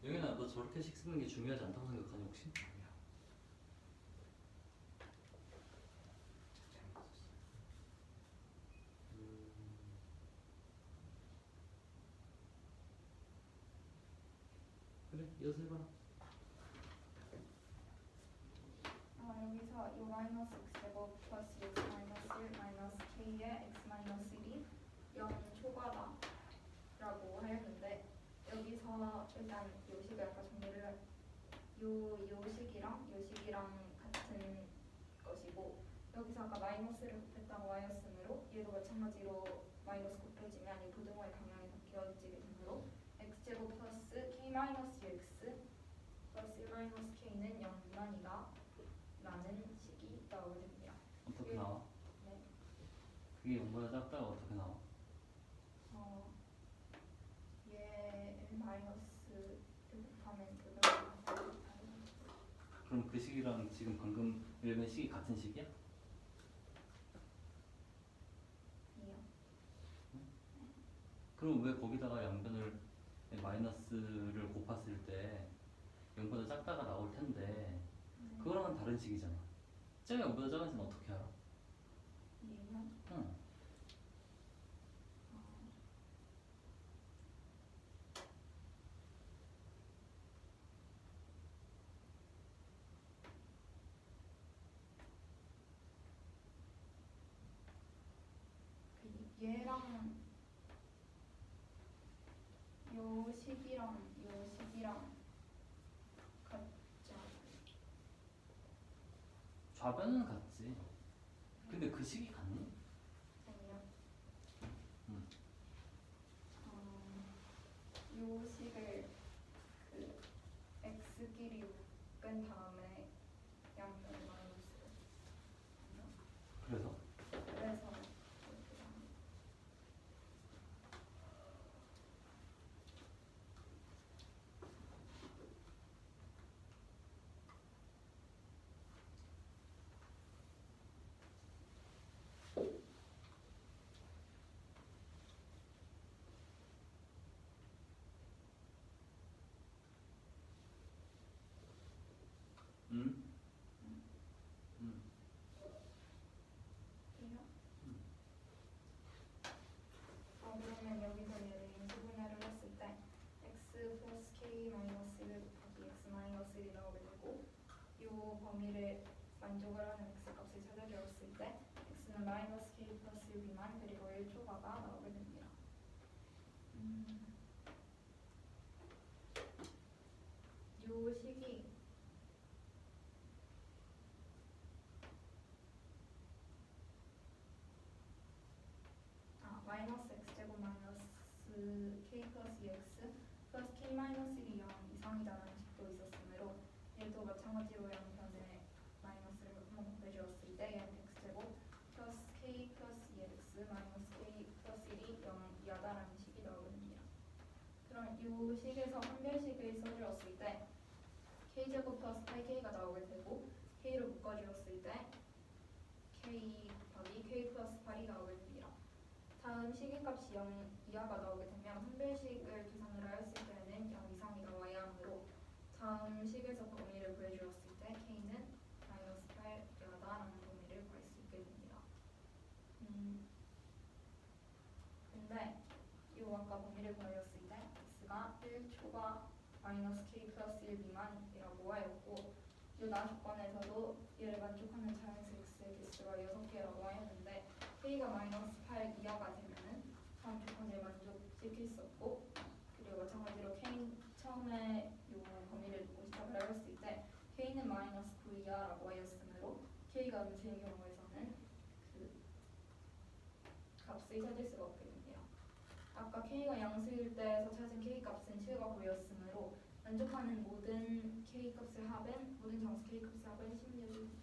Speaker 4: 영현아, 너 저렇게 식 쓰는 게 중요하지 않다고 생각하니 혹시?
Speaker 5: 아니야. 잘못 썼어요.
Speaker 4: 그래, 이어서 해봐.
Speaker 6: 여기서 이 마이너스 x제곱 플러스 x 마이너스 1 마이너스 k의 x 마이너스 1이 0 초과다라고 하였는데, 여기서 일단 요 식을 아까 정리를 요 식이랑 같은 것이고, 여기서 아까 마이너스를 곱했다고 하였으므로 얘도 마찬가지로 마이너스 곱해지면 이 부등호의 방향이 바뀌어지게 되므로 x제곱 플러스 k 마이너스 x 플러스 1 마이너스 k는 0 미만이다 라는 식이 나오게 됩니다.
Speaker 4: 어떻게 나와?
Speaker 6: 네.
Speaker 4: 그게 0보다 작다가 어떻게 나와?
Speaker 6: 얘 마이너스
Speaker 4: 그럼 그 시기랑 지금 방금 읽은 시기 같은 시기야?
Speaker 6: 이요.
Speaker 4: 그럼 왜 거기다가 양변을 마이너스를 곱했을 때 0보다 작다가 나올 텐데 그거랑은 다른 식이잖아. 쟤가 0보다 작은지는 어떻게 알아?
Speaker 6: 얘요?
Speaker 4: 응.
Speaker 6: 얘랑 요 식이랑 요 식이랑 같지 않아요?
Speaker 4: 좌변은 같지. 근데 그 식이 같니?
Speaker 6: 아니요.
Speaker 4: 응.
Speaker 6: 요 식을 그 x끼리 묶은 다음에 양변을 마이너스로 아니요?
Speaker 4: 그래서
Speaker 6: 그래서 이렇게 합니다.
Speaker 4: 응? 응.
Speaker 6: 이요? 그러면 여기서 얘를 인수분해를 했을 때 x 플러스 k 마이너스 1 곱하기 x 마이너스 1이 나오게 되고 이 범위를 만족을 하는 x 값을 찾아주었을 때 x는 마이너스 k 플러스 1 미만 그리고 1 초과가 나오게 됩니다. 요 식이 마이너스 x제곱 마이너스 k 플러스 2x 플러스 k 마이너스 1이 0 이상이다라는 식도 있었으므로 얘도 마찬가지로 양변에 마이너스를 한번 곱해주었을 때 얘는 x제곱 플러스 k 플러스 2x 마이너스 k 플러스 1이 0 이하다라는 식이 나오게 됩니다. 그럼 이 식에서 판별식을 써주었을 때 k제곱 플러스 8k가 나오게 되고 k로 묶어주었을 때 k 곱하기 k 플러스 8이 나오게 됩니다. 다음 시기값이 0 이하가 나오게 되면 판별식을 계산을 하였을 때는 0 이상이 나와야 하므로 다음 식에서 범위를 구해주었을 때 k는 마이너스 8 이하다라는 범위를 구할 수 있게 됩니다. 근데 이 아까 범위를 구하였을 때 x가 1 초과 마이너스 k 플러스 1 미만이라고 하였고 이 나조건에서도 얘를 만족하는 자연수 x의 개수가 6개라고 하였는데 k가 마이너스 8 이하가 되면은 다음 조건을 만족시킬 수 없고 그리고 마찬가지로 k 처음에 이 범위를 놓고 시작을 하였을 때 k는 마이너스 9 이하라고 하였으므로 k가 음수인 경우에서는 그 값을 찾을 수가 없게 됩니다. 아까 k가 양수일 때에서 찾은 k 값은 7과 9였으므로 만족하는 모든 k 값의 합은 모든 정수 k 값의 합은 16입니다.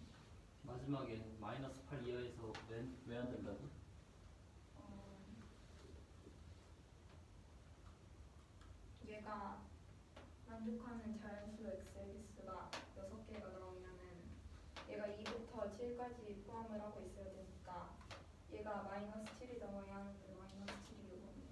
Speaker 4: 마지막에 마이너스 8 이하에서 왜 안 된다고?
Speaker 6: 얘가 만족하는 자연수 x의 개수가 6개가 나오면은 얘가 2부터 7까지 포함을 하고 있어야 되니까 얘가 마이너스 7이 나와야 하는데 마이너스 7이 요겁니다.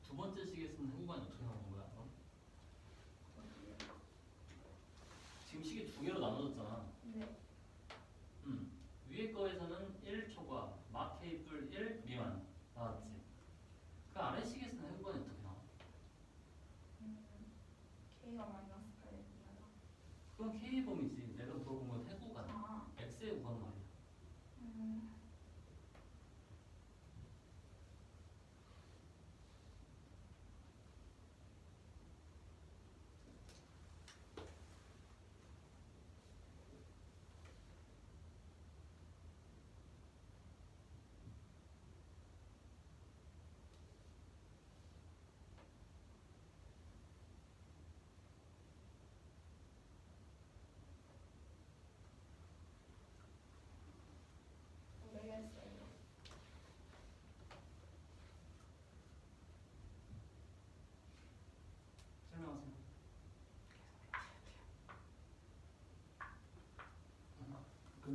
Speaker 4: 두 번째 식에서는 행구간이 어떻게 나오는 거야? 그럼? 지금 식이 두 개로 나눠졌잖아.
Speaker 6: 네.
Speaker 4: 위에 거에서는 1 초과 막 k 뿔 1 미만 나왔지. 그 아래 식에서는 행구간이 어떻게 나와?
Speaker 6: k가 마이너스 8 이하다.
Speaker 4: 그건 k 범위지. 내가 물어본 건 해구간.
Speaker 6: 아,
Speaker 4: x의 구간 말이야.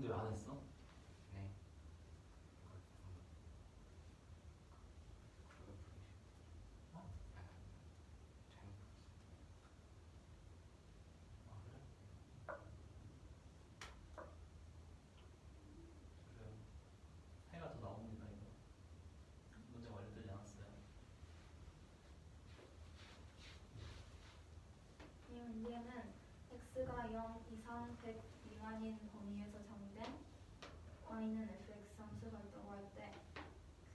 Speaker 4: 왜 안 했어?
Speaker 5: 네. 그걸 부르시.
Speaker 3: 어?
Speaker 5: 잘못
Speaker 3: 아 그래? 그래요.
Speaker 4: 해가 더 나옵니다 이거. 문제 완료되지 않았어요.
Speaker 6: 이 문제는 x가 0 이상 100 미만인 범위에서 정된 y는 fx 함수가 있다고 할 때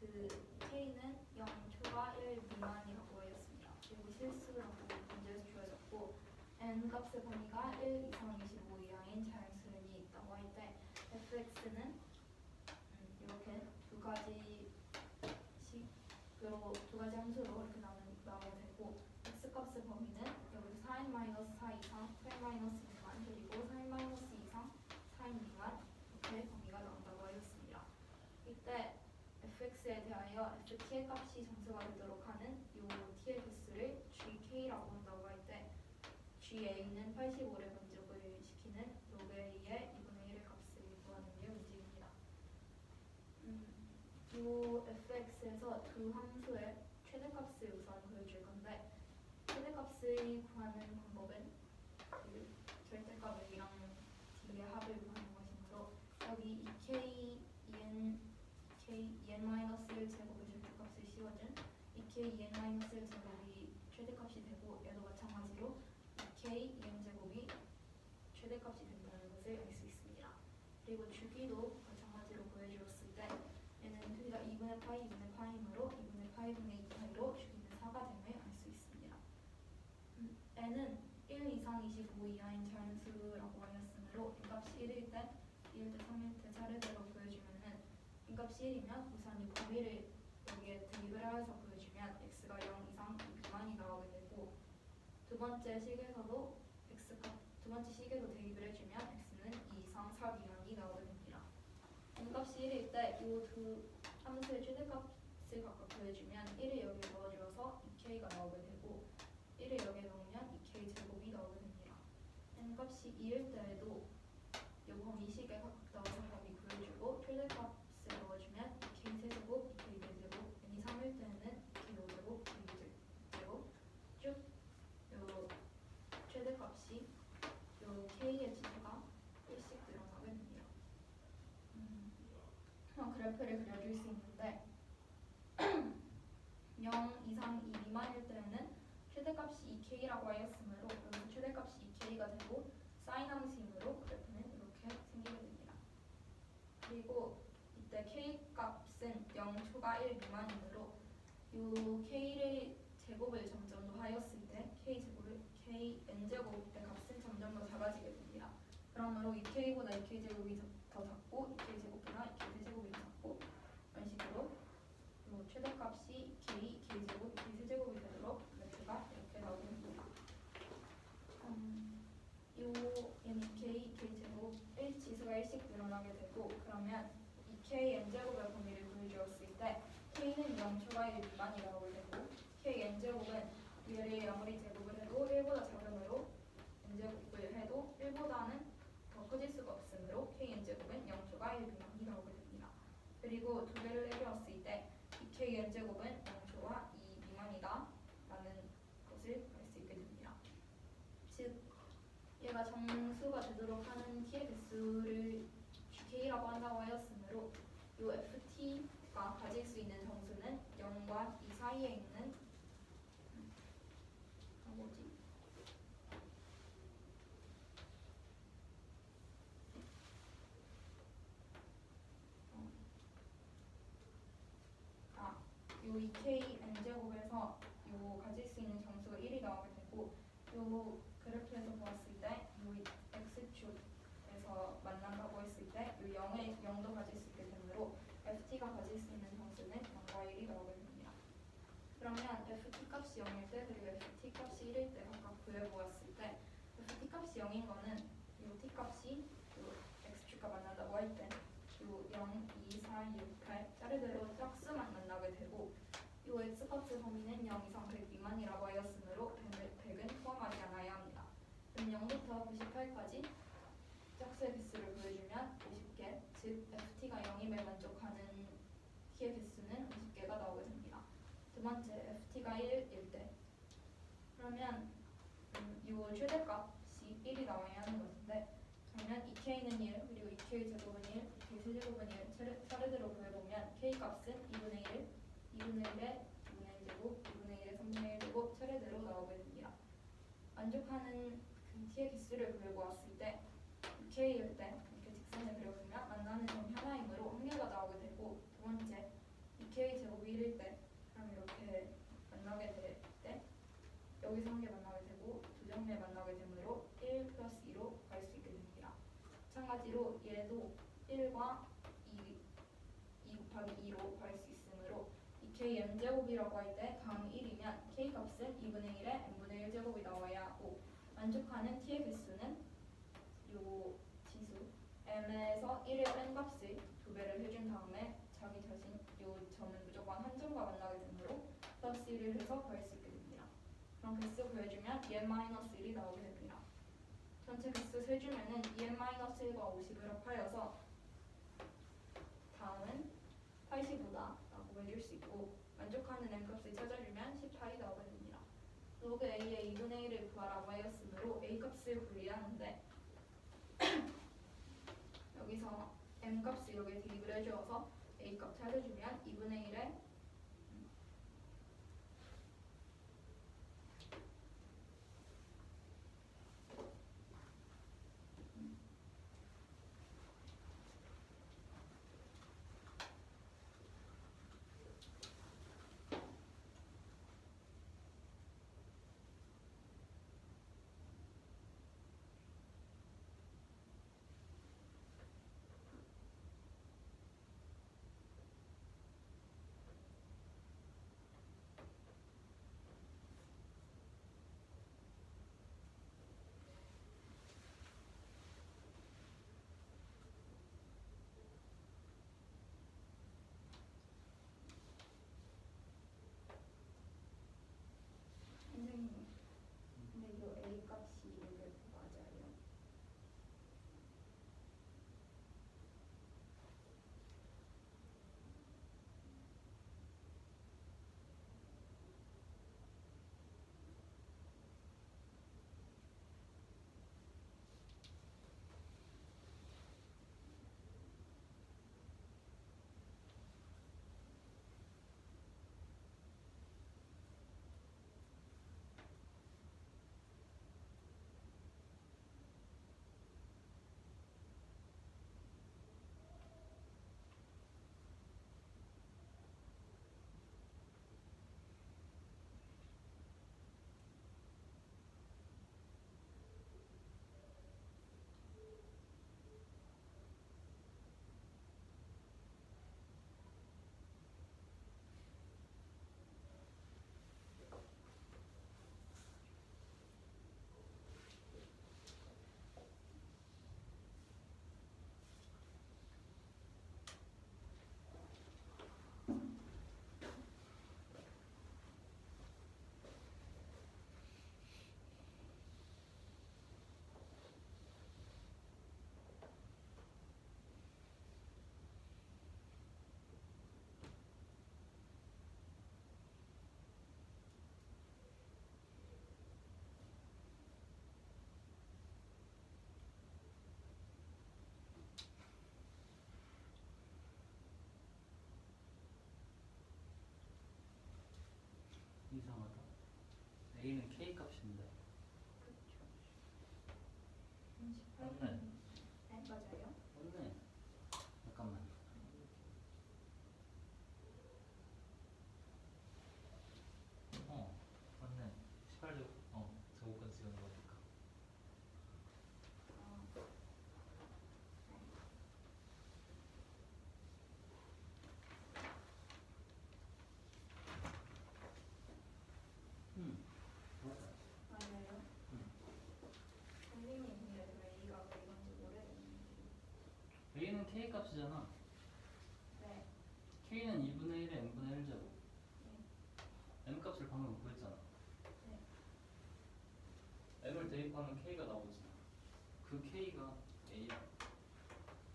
Speaker 6: 그 k는 0 초과 1 미만이라고 하였습니다. 그리고 실수라고 문제에서 주어졌고 n 값의 범위가 1 이상 25 이하인 자연수름이 있다고 할 때 fx는 이렇게 두 가지 함수로 이렇게 나오게 되고 x 값의 범위는 여기서 4n-4 이상 8-2만 그리고 4n-2 이상 4n 미만 이렇게 범위가 나온다고 하였습니다. 이때 fx에 대하여 ft의 값이 정수가 되도록 하는 이 t의 개수를 gk라고 한다고 할 때 ga는 85를 분족을 시키는 log a의 2분의 1의 값을 구하는 게 문제입니다. 이 fx에서 두 함수의 최대값을 우선 구해줄 건데 최대값을 구하는 방법은 그 절대값이랑 d의 합을 구하는 것이므로 여기 2k 2n-1 제곱의 절대값을 씌워준 2k 2n-1 제곱이 최대값이 되고 얘도 마찬가지로 2k 2n 제곱이 최대값이 된다는 것을 알 수 있습니다. 그리고 주기도 마찬가지로 구해주었을 때 얘는 크기가 2분의 파이 2분의 파이므로 2분의 파이분의 2파이로 주기는 4가 됨을 알 수 있습니다. n은 1 이상 25 이하인 자연수라고 하였으므로 인값이 1일 때, 2일 때, 3일 때 차례대로 구해주면은 인값이 1이면 우선 이 범위를 여기에 대입을 해서 구해주면 x가 0 이상 2 미만이 나오게 되고 두 번째 식에서도 두 번째 식에도 대입을 해주면 x는 2 이상 4 미만이 나오게 됩니다. n값이 1일 때 이 두 함수의 최대값을 각각 구해주면 1을 여기에 넣어주어서 2k가 나오게 되고 1을 여기에 넣으면 2k 제곱이 나오게 됩니다. n값이 2일 때에도 이 범위식에 각각 넣어서 범위 구해주고 최대값을 넣어주면 2k 세제곱, 2k 제곱, n이 3일 때는 2k 5제곱, 2k 제곱 쭉 요 최대값이 요 k의 지수가 1씩 늘어나게 됩니다. 그래프를 그려줄 수 있는데 0 이상 2 미만일 때는 최대값이 2k라고 하였으므로 여기서 최대값이 2k가 되고 사인 함수이므로 그래프는 이렇게 생기게 됩니다. 그리고 이때 k 값은 0 초과 1 미만이므로 이 k를 제곱을 점점 더 하였을 때 k n제곱의 값은 점점 더 작아지게 됩니다. 그러므로 2k보다 2k 제곱이 더 작고 2k 제곱보다 2k 세제곱이 더 작고 이런 식으로 이 최대값이 2k, 2k 제곱, 2k 세제곱이 되도록 그래프가 이렇게 나오게 됩니다. 얘는 2k, 2k 제곱 1 지수가 1씩 늘어나게 되고 그러면 2k n제곱의 범위를 구해주었을 때 k는 0 초과 1 미만이 나오게 되고 k n제곱은 얘를 아무리 제곱을 해도 1보다 작으므로 n제곱을 해도 1보다는 더 커질 수가 없으므로 k n제곱은 0 초과 1 미만이 나오게 됩니다. 그리고 두 개를 내려왔을 때 2k n제곱은 0초와 2 미만이다 라는 것을 알 수 있게 됩니다. 즉 얘가 정수가 되도록 하는 t의 개수를 gk라고 한다고 하였으므로 이 ft가 가질 수 있는 정수는 0과 2 사이에 있는 요 2k n제곱에서 요 가질 수 있는 정수가 1이 나오게 되고 요 그래프에서 보았을 때 요 x축에서 만난다고 했을 때 요 0도 가질 수 있게 되므로 ft가 가질 수 있는 정수는 0과 1이 나오게 됩니다. 그러면 ft 값이 0일 때 그리고 ft 값이 1일 때 각각 구해보았을 때 ft 값이 0인 거는 요 t 값이 요 x축과 만난다고 할 때 요 0, 2, 4, 6, 8 짜르대로 짝수만 만나게 되고 요 x값의 범위는 0 이상 100 미만이라고 하였으므로 100은 포함하지 않아야 합니다. 그럼 0부터 98까지 짝수의 개수를 구해주면 50개 ft가 0임을 만족하는 t의 개수는 50개가 나오게 됩니다. 두 번째, ft가 1일 때 그러면 이 최대값이 1이 나와야 하는 것인데 그러면 2k는 1, 그리고 2k 제곱은 1, 2k 세제곱은 1 차례대로 구해보면 k 값은 2분의 1, 2분의 1의 2분의 1 제곱, 2분의 1의 3분의 1 제곱 차례대로 나오게 됩니다. 만족하는 그 t의 개수를 구해고 왔을 때 2k일 때 이렇게 직선을 그려보면 만나는 점 하나이므로 한 개가 나오게 되고 두 번째 2k 제곱이 1일 때 그럼 이렇게 만나게 될 때 여기서 한 개 만나게 되고 두 점에 만나게 되므로 1 플러스 2로 갈 수 있게 됩니다. 마찬가지로 얘도 1과 2 곱하기 2로 갈 수 있으므로 2k m제곱이라고 할 때 강 1이면 k 값은 2분의 1에 n분의 1 제곱이 나와야 하고 만족하는 t의 개수는 요 지수 m에서 1의 n 값을 2배를 해준 다음에 자기 자신 요 점은 무조건 한 점과 만나게 되므로 플러스 1을 해서 구할 수 있게 됩니다. 그럼 개수 구해주면 2n-1이 나오게 됩니다. 전체 개수 세주면은 2n-1과 50을 합하여서 다음은 85다 라고 해줄 수 있고 만족하는 n값을 찾아주면 18이 나오게 됩니다. 로그 a의 2분의 1을 구하라고 하였으므로 a 값을 분리하는데 여기서 m값을 여기에 대입을 해주어서 a값 찾아주면 2분의 1에 선생님 근데 이 a 값이 이게 맞아요?
Speaker 4: 이상하다. a는 k 값인데.
Speaker 6: 그렇죠. 18.
Speaker 4: 맞네.
Speaker 6: 네, 맞아요.
Speaker 4: 맞네. 잠깐만.
Speaker 3: 맞네. 18조 제곱권 지우는 거니까.
Speaker 4: 맞아.
Speaker 6: 맞아요. 선생님 근데 왜 a가 왜 이건지 모르겠는데.
Speaker 4: a는 k 값이잖아.
Speaker 6: 네.
Speaker 4: k는 2분의 1에 n분의 1 제곱. m 값을 방금 구했잖아.
Speaker 6: 네.
Speaker 4: m을 대입하면 k가 나오지. 그 k가 a야.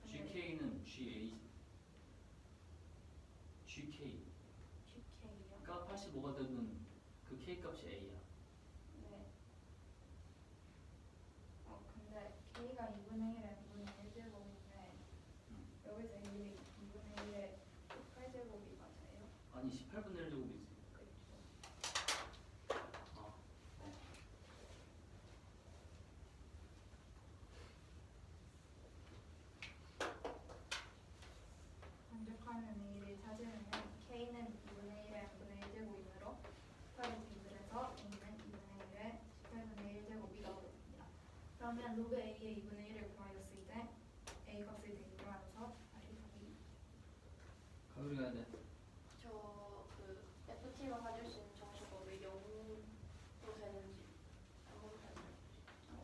Speaker 4: gk는 g GK가
Speaker 6: GK요?
Speaker 4: 85가 되면 그 K 값이 A야.
Speaker 6: 네. 근데 K가 2분의 1에 2분의 1제곱인데 여기서 2분의 1에 18제곱이 맞아요?
Speaker 4: 아니 18분의 1 제곱이지.
Speaker 6: 그렇죠.
Speaker 4: 아, 네.
Speaker 6: 반죽하는 A를 찾으면 K는 2분의 1에 2분의 1제곱이므로 18을 대입해서 A는 2분의 1에 18분의 1제곱이 나오게 됩니다. 그러면 로그 A의 2분의 1을 구하였을 때 A 값을 대입을 하면서 다시 보기.
Speaker 4: 가율이가 해야 돼.
Speaker 2: 저그 FT가 가질 수 있는 정수가 왜 0로 되는지 한번 설명해 주시죠.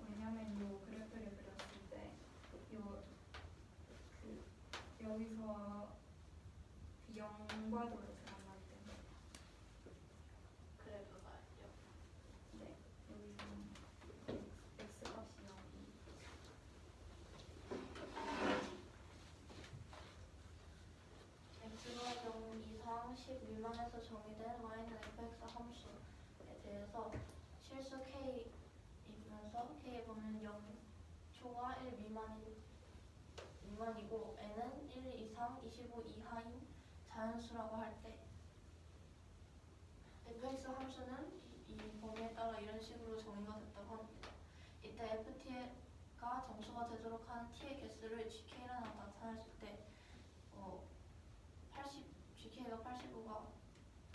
Speaker 6: 왜냐면 요 그래프를 그렸을 때 여기서 그 0과 도를 만나기 때문에
Speaker 2: 그래프가요.
Speaker 6: 네 여기서는 x 값이 0이
Speaker 2: x가 0 이상 10 미만에서 정의된 y는 fx 함수에 대해서 실수 k이면서 k에 보면 0초와 1 미만이고 n은 1 이상 25 이하인 자연수라고 할 때 fx 함수는 이 범위에 따라 이런 식으로 정의가 됐다고 합니다. 이때 ft가 정수가 되도록 하는 t의 개수를 gk라고 나타냈을 때 80, gk가 85가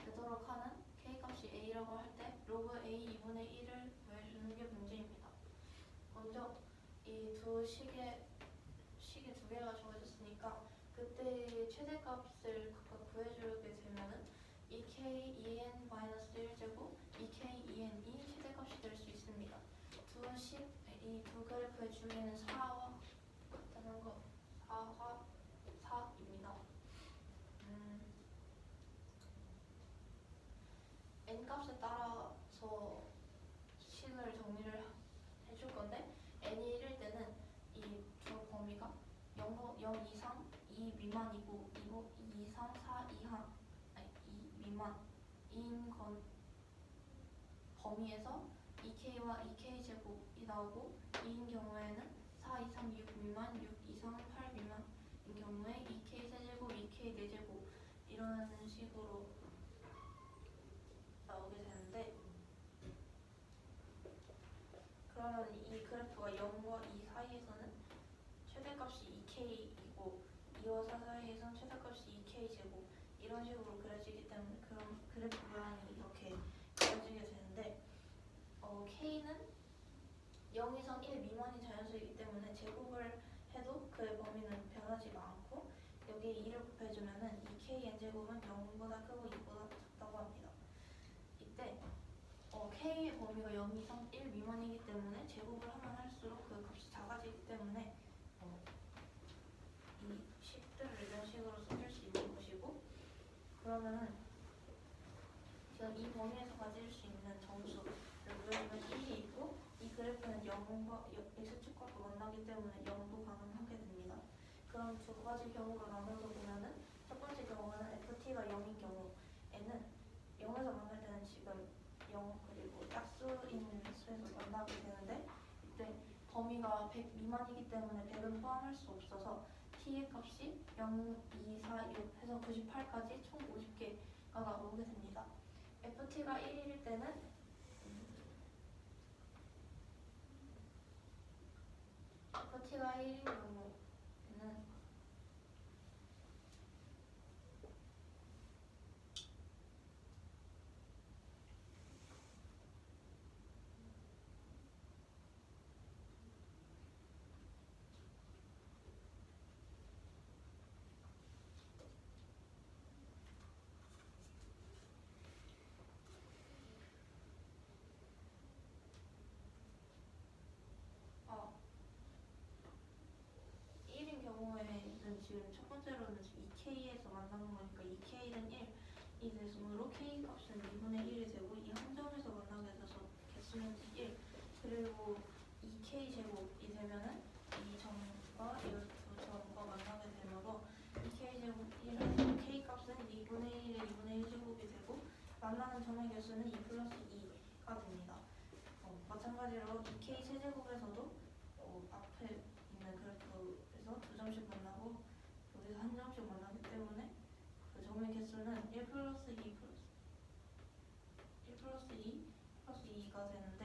Speaker 2: 되도록 하는 k값이 a라고 할 때 로그 a 2분의 1을 구해주는 게 문제입니다. 먼저 이 두 식이 두 개가 주어졌으니까 그때의 최대값을 각각 구해주게 되면은 2k2n-1제곱, 2k2n이 최대값이 될 수 있습니다. 이 두 그래프의 중에는 4와 같다는 거 4가 4입니다. n값에 따라서 식을 정리를 해줄 건데 n이 1일 때는 이 두 범위가 0 이상 2 미만이고 2 이상 4 이하 2 미만인 건 범위에서 2k와 2k 제곱이 나오고 2인 경우에는 4 이상 6 미만, 6 이상 8 미만인 경우에 2k 세제곱, 2k 4제곱 이런 식으로 나오게 되는데 그러면 이 그래프가 0과 2 사이에서는 최대값이 2k이고 2와 4 사이에서는 최대값이 2k 제곱 이런 식으로 그려지기 때문에 그런 그래프 모양이 이렇게 그려지게 되는데 k는 0 이상 1 미만인 자연수이기 때문에 제곱을 해도 그의 범위는 변하지가 않고 여기에 2를 곱해주면은 2kn제곱은 0보다 크고 2보다 작다고 합니다. 이때 k의 범위가 0 이상 1 미만이기 때문에 제곱을 하면 할수록 그 값이 작아지기 때문에 이 식들을 이런 식으로 써줄 수 있는 것이고 그러면은 지금 이 범위에서 가질 수 있는 정수를 구해주면 1이 있고 이 그래프는 0과 x축과 만나기 때문에 0도 가능하게 됩니다. 그럼 두 가지 경우로 나눠서 보면은 첫 번째 경우는 ft가 0인 경우 n은 0에서 만날 때는 지금 0 그리고 짝수인 수에서 만나게 되는데 이때 범위가 100 미만이기 때문에 100은 포함할 수 없어서 t의 값이 0, 2, 4, 6 해서 98까지 총 50개가 나오게 됩니다. ft가 1일 때는 ft가 1인 경우에는 지금 첫 번째로는 2k에서 만나는 거니까 2k는 1이 되므로 k 값은 2분의 1이 되고 이 한 점에서 만나게 돼서 개수는 1 그리고 2k 제곱이 되면은 이 점과 이 두 점과 만나게 되므로 2분의 1에 2분의 1제곱이 되고 만나는 점의 개수는 2 플러스 2가 됩니다. 마찬가지로 2k 세제곱에서도 앞에 있는 그래프에서 두 점씩 만나고 여기서 한 점씩 만나기 때문에 그 점의 개수는 1 플러스 2 플러스 2가 되는데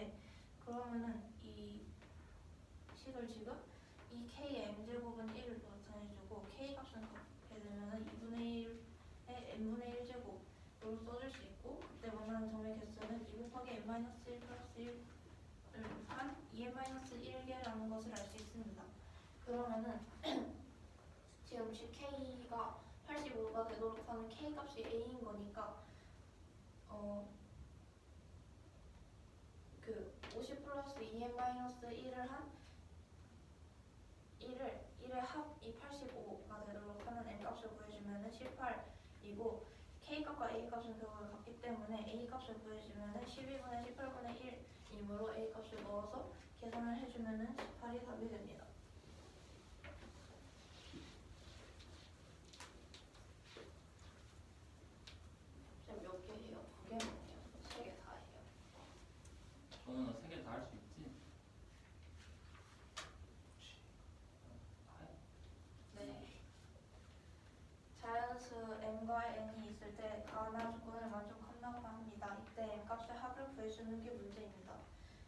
Speaker 2: 그러면은 이 식을 지금 이 k의 m제곱은 1을 나타내주고 k 값은 갖게 되면은 2분의 1에 n분의 1제곱으로 써줄 수 있고 그때 만나는 점의 개수는 2 곱하기 n-1 플러스 1을 한 2n-1개라는 것을 알 수 있습니다. 그러면은 지금 k가 85가 되도록 하는 k 값이 a인 거니까 50 플러스 2n-1을 한 1의 합이 85가 되도록 하는 n 값을 구해주면은 18이고 k 값과 a 값은 그거를 같기 때문에 a 값을 구해주면은 12분의 18분의 1이므로 a 값을 넣어서 계산을 해주면은 18이 답이 됩니다. 지금 몇 개예요? 2개 맞네요. 3개 다 해요.
Speaker 4: 저는 3개 다 할 수 있지? 다 해?
Speaker 2: 네. 자연수 m과 n이 있을 때 가나 조건을 만족한다고 합니다. 이때 n 값의 합을 구해주는 게 문제입니다.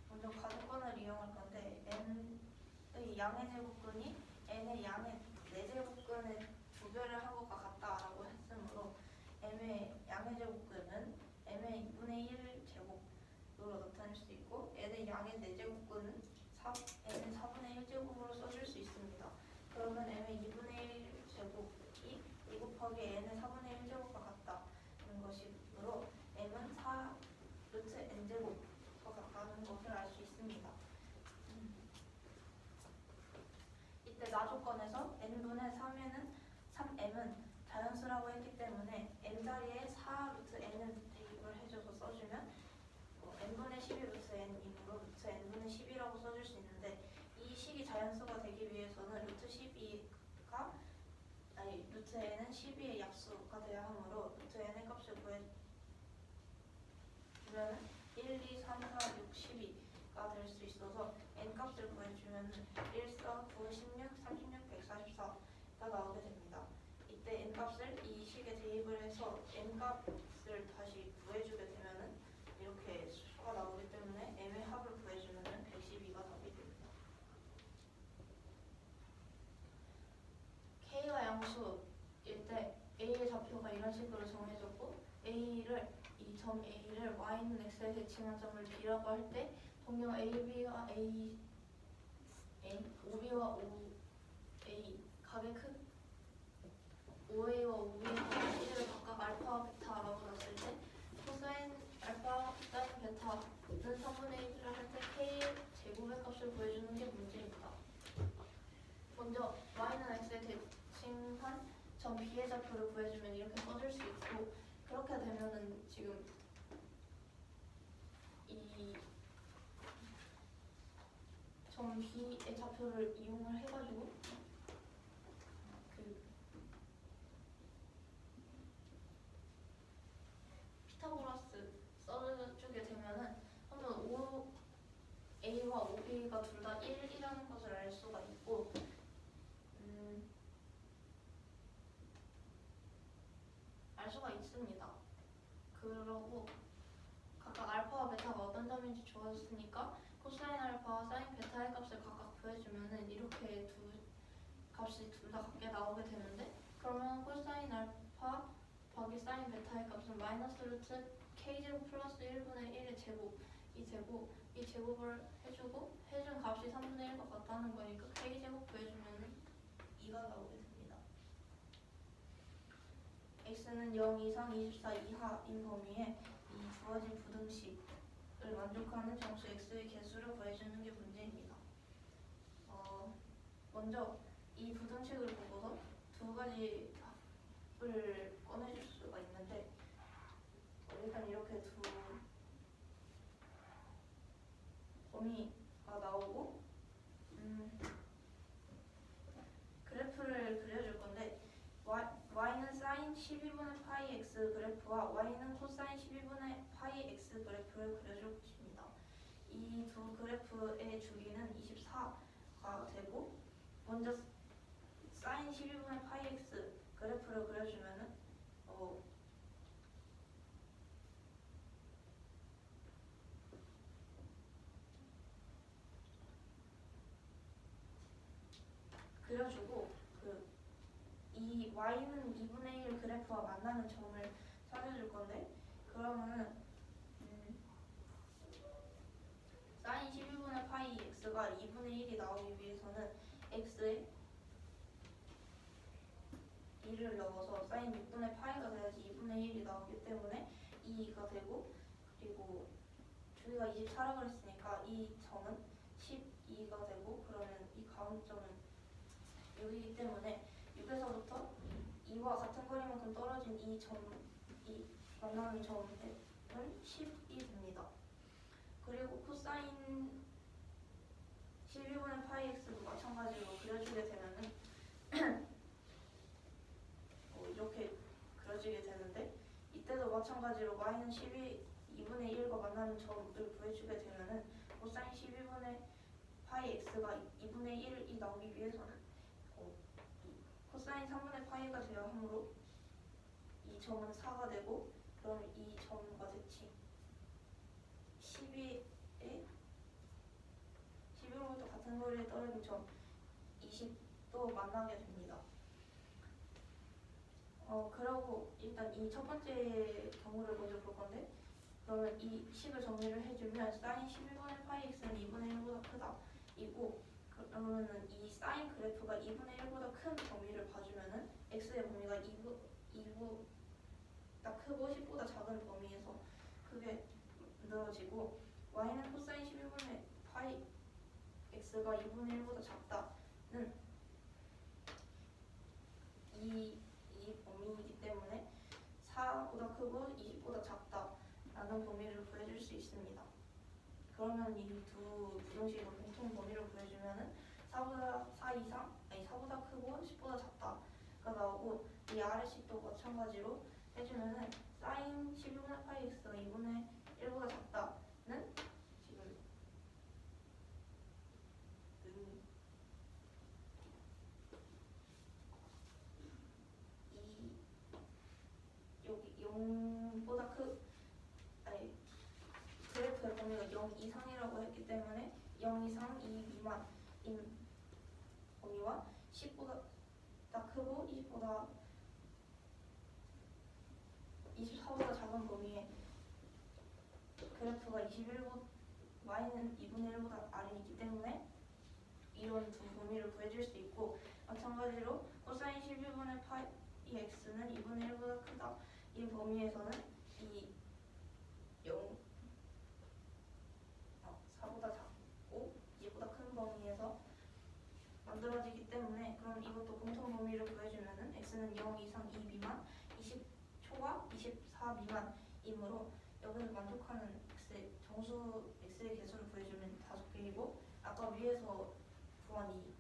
Speaker 2: 먼저 가조건을 이용할 건데 n의 양의 제곱근이 n의 양의 4제곱근의 2배를 한 것과 같다라고 했으므로 m의 양의 제곱근은 m의 2분의 1제곱으로 나타낼 수 있고 n의 양의 4제곱근은 n의 4분의 1제곱으로 써줄 수 있습니다. 그러면 m의 2분의 1제곱이 2 곱하기 n의 4분의 1제곱과 같다는 것이므로 m은 4 루트 n제곱과 같다는 것을 알 수 있습니다. 이때 나조건에서 n분의 3에는 3m은 자연수라고 했기 때문에 n 자리에 4 루트 n을 대입을 해줘서 써주면 n분의 12 루트 n이므로 루트 n분의 10이라고 써줄 수 있는데 이 식이 자연수가 되기 위해서는 루트 12가 루트 n은 12의 약수가 돼야 하므로 루트 n의 값을 구해주면 1, 2, 3, 4, 6, 12가 될 수 있어서 n 값을 구해주면 1, 4, 9, 16, 36, 144가 나오게 됩니다. 이때 n 값을 이 식에 대입을 해서 n 값을 다시 구해주게 되면은 이렇게 수가 나오기 때문에 m의 합을 구해주면 112가 답이 됩니다. k가 양수일 때 a의 좌표가 이런 식으로 정해졌고 a를 이 점 a를 y는 x에 대칭한 점을 b라고 할 때 동료 ab와 OB와 OA 각의 크 5A와 5B의 1을 각각 알파와 베타라고 놨을 때 코사인 알파, 사인 베타는 3분의 1을 할 때 K 제곱의 값을 구해주는 게 문제입니다. 먼저 y는 x에 대칭한 점 b의 좌표를 구해주면 이렇게 써줄 수 있고 그렇게 되면은 지금 이 점 b의 좌표를 이용을 해가지고 피타고라스 써주게 되면은 한번 5a와 5b가 둘 다 1이라는 것을 알 수가 있고 알 수가 있습니다. 그러고 각각 알파와 베타가 어떤 점인지 주어졌으니까 코사인 알파와 사인 베타의 값을 각각 구해주면은 이렇게 두 값이 둘 다 같게 나오게 되는데 그러면 코사인 알파 더하기 사인 베타의 값은 마이너스 루트 k제곱 플러스 1분의 1의 제곱 이 제곱을 해주고 해준 값이 3분의 1과 같다는 거니까 k제곱 구해주면 2가 나오게 됩니다. x는 0 이상 24 이하인 범위에 이 주어진 부등식을 만족하는 정수 x의 개수를 구해주는 게 문제입니다. 먼저 이 부등식을 보고서 두 가지 답을 꺼내줄 수가 있는데 일단 이렇게 두 범위가 나오고 그래프를 그려줄 건데 y는 sin 12분의 파이 x 그래프와 y는 코사인 12분의 파이 x 그래프를 그려줄 것입니다. 이 두 그래프의 주기는 24가 되고 먼저 사인 12분의 파이 x 그래프를 그려주면은 그려주고 이 y는 2분의 1 그래프와 만나는 점을 찾아줄 건데 그러면은 사인 12분의 파이 x가 2분의 1이 나오기 위해서는 x에 2를 넣어서 사인 6분의 파이가 돼야지 2분의 1이 나오기 때문에 2가 되고 그리고 주기가 24라고 했으니까 이 점은 12가 되고 그러면 이 가운점은 6이기 때문에 6에서부터 2와 같은 거리만큼 떨어진 이 만나는 점은 10이 됩니다. 그리고 코사인 12분의 파이 x도 마찬가지로 그려주게 되면은 이렇게 그려지게 되는데 이때도 마찬가지로 y는 2분의 1과 만나는 점을 구해주게 되면은 코사인 12분의 파이 x가 2분의 1이 나오기 위해서는 코사인 3분의 파이가 되어야 하므로 이 점은 4가 되고 그럼 이 점과 대칭 12에 11로부터 같은 거리에 떨어진 점 20도 만나게 됩니다. 그러고 일단 이 첫 번째 경우를 먼저 볼 건데 그러면 이 식을 정리를 해주면 사인 12분의 파이 x는 2분의 1보다 크다 이고 그러면은 이 사인 그래프가 2분의 1보다 큰 범위를 봐주면은 x의 범위가 2보다 크고 10보다 작은 범위에서 크게 만들어지고 y는 코사인 12분의 파이 x가 2분의 1보다 작다는 이 범위이기 때문에 4보다 크고 20보다 작다라는 범위를 구해줄 수 있습니다. 그러면 이 두 부등식의 공통 범위를 구해주면은 4보다 크고 10보다 작다가 나오고 이 아래식도 마찬가지로 해주면은 사인 12분의 파이 x가 2분의 1보다 작다는 지금 여기 0보다 그래프의 범위가 0 이상이라고 했기 때문에 0 이상 2 미만인 범위와 10보다 크고 24보다 작은 범위의 그래프가 y는 2분의 1보다 아래이기 때문에 이런 두 범위를 구해줄 수 있고 마찬가지로 코사인 12분의 파이 x는 2분의 1보다 크다 이 범위에서는 이 4보다 작고 2보다 큰 범위에서 만들어지기 때문에 그럼 이것도 공통 범위를 구해주면은 x는 0 이상 2 미만 20초와 24 미만이므로 여기서 만족하는 x의 개수를 구해주면 5개이고 아까 위에서 구한 이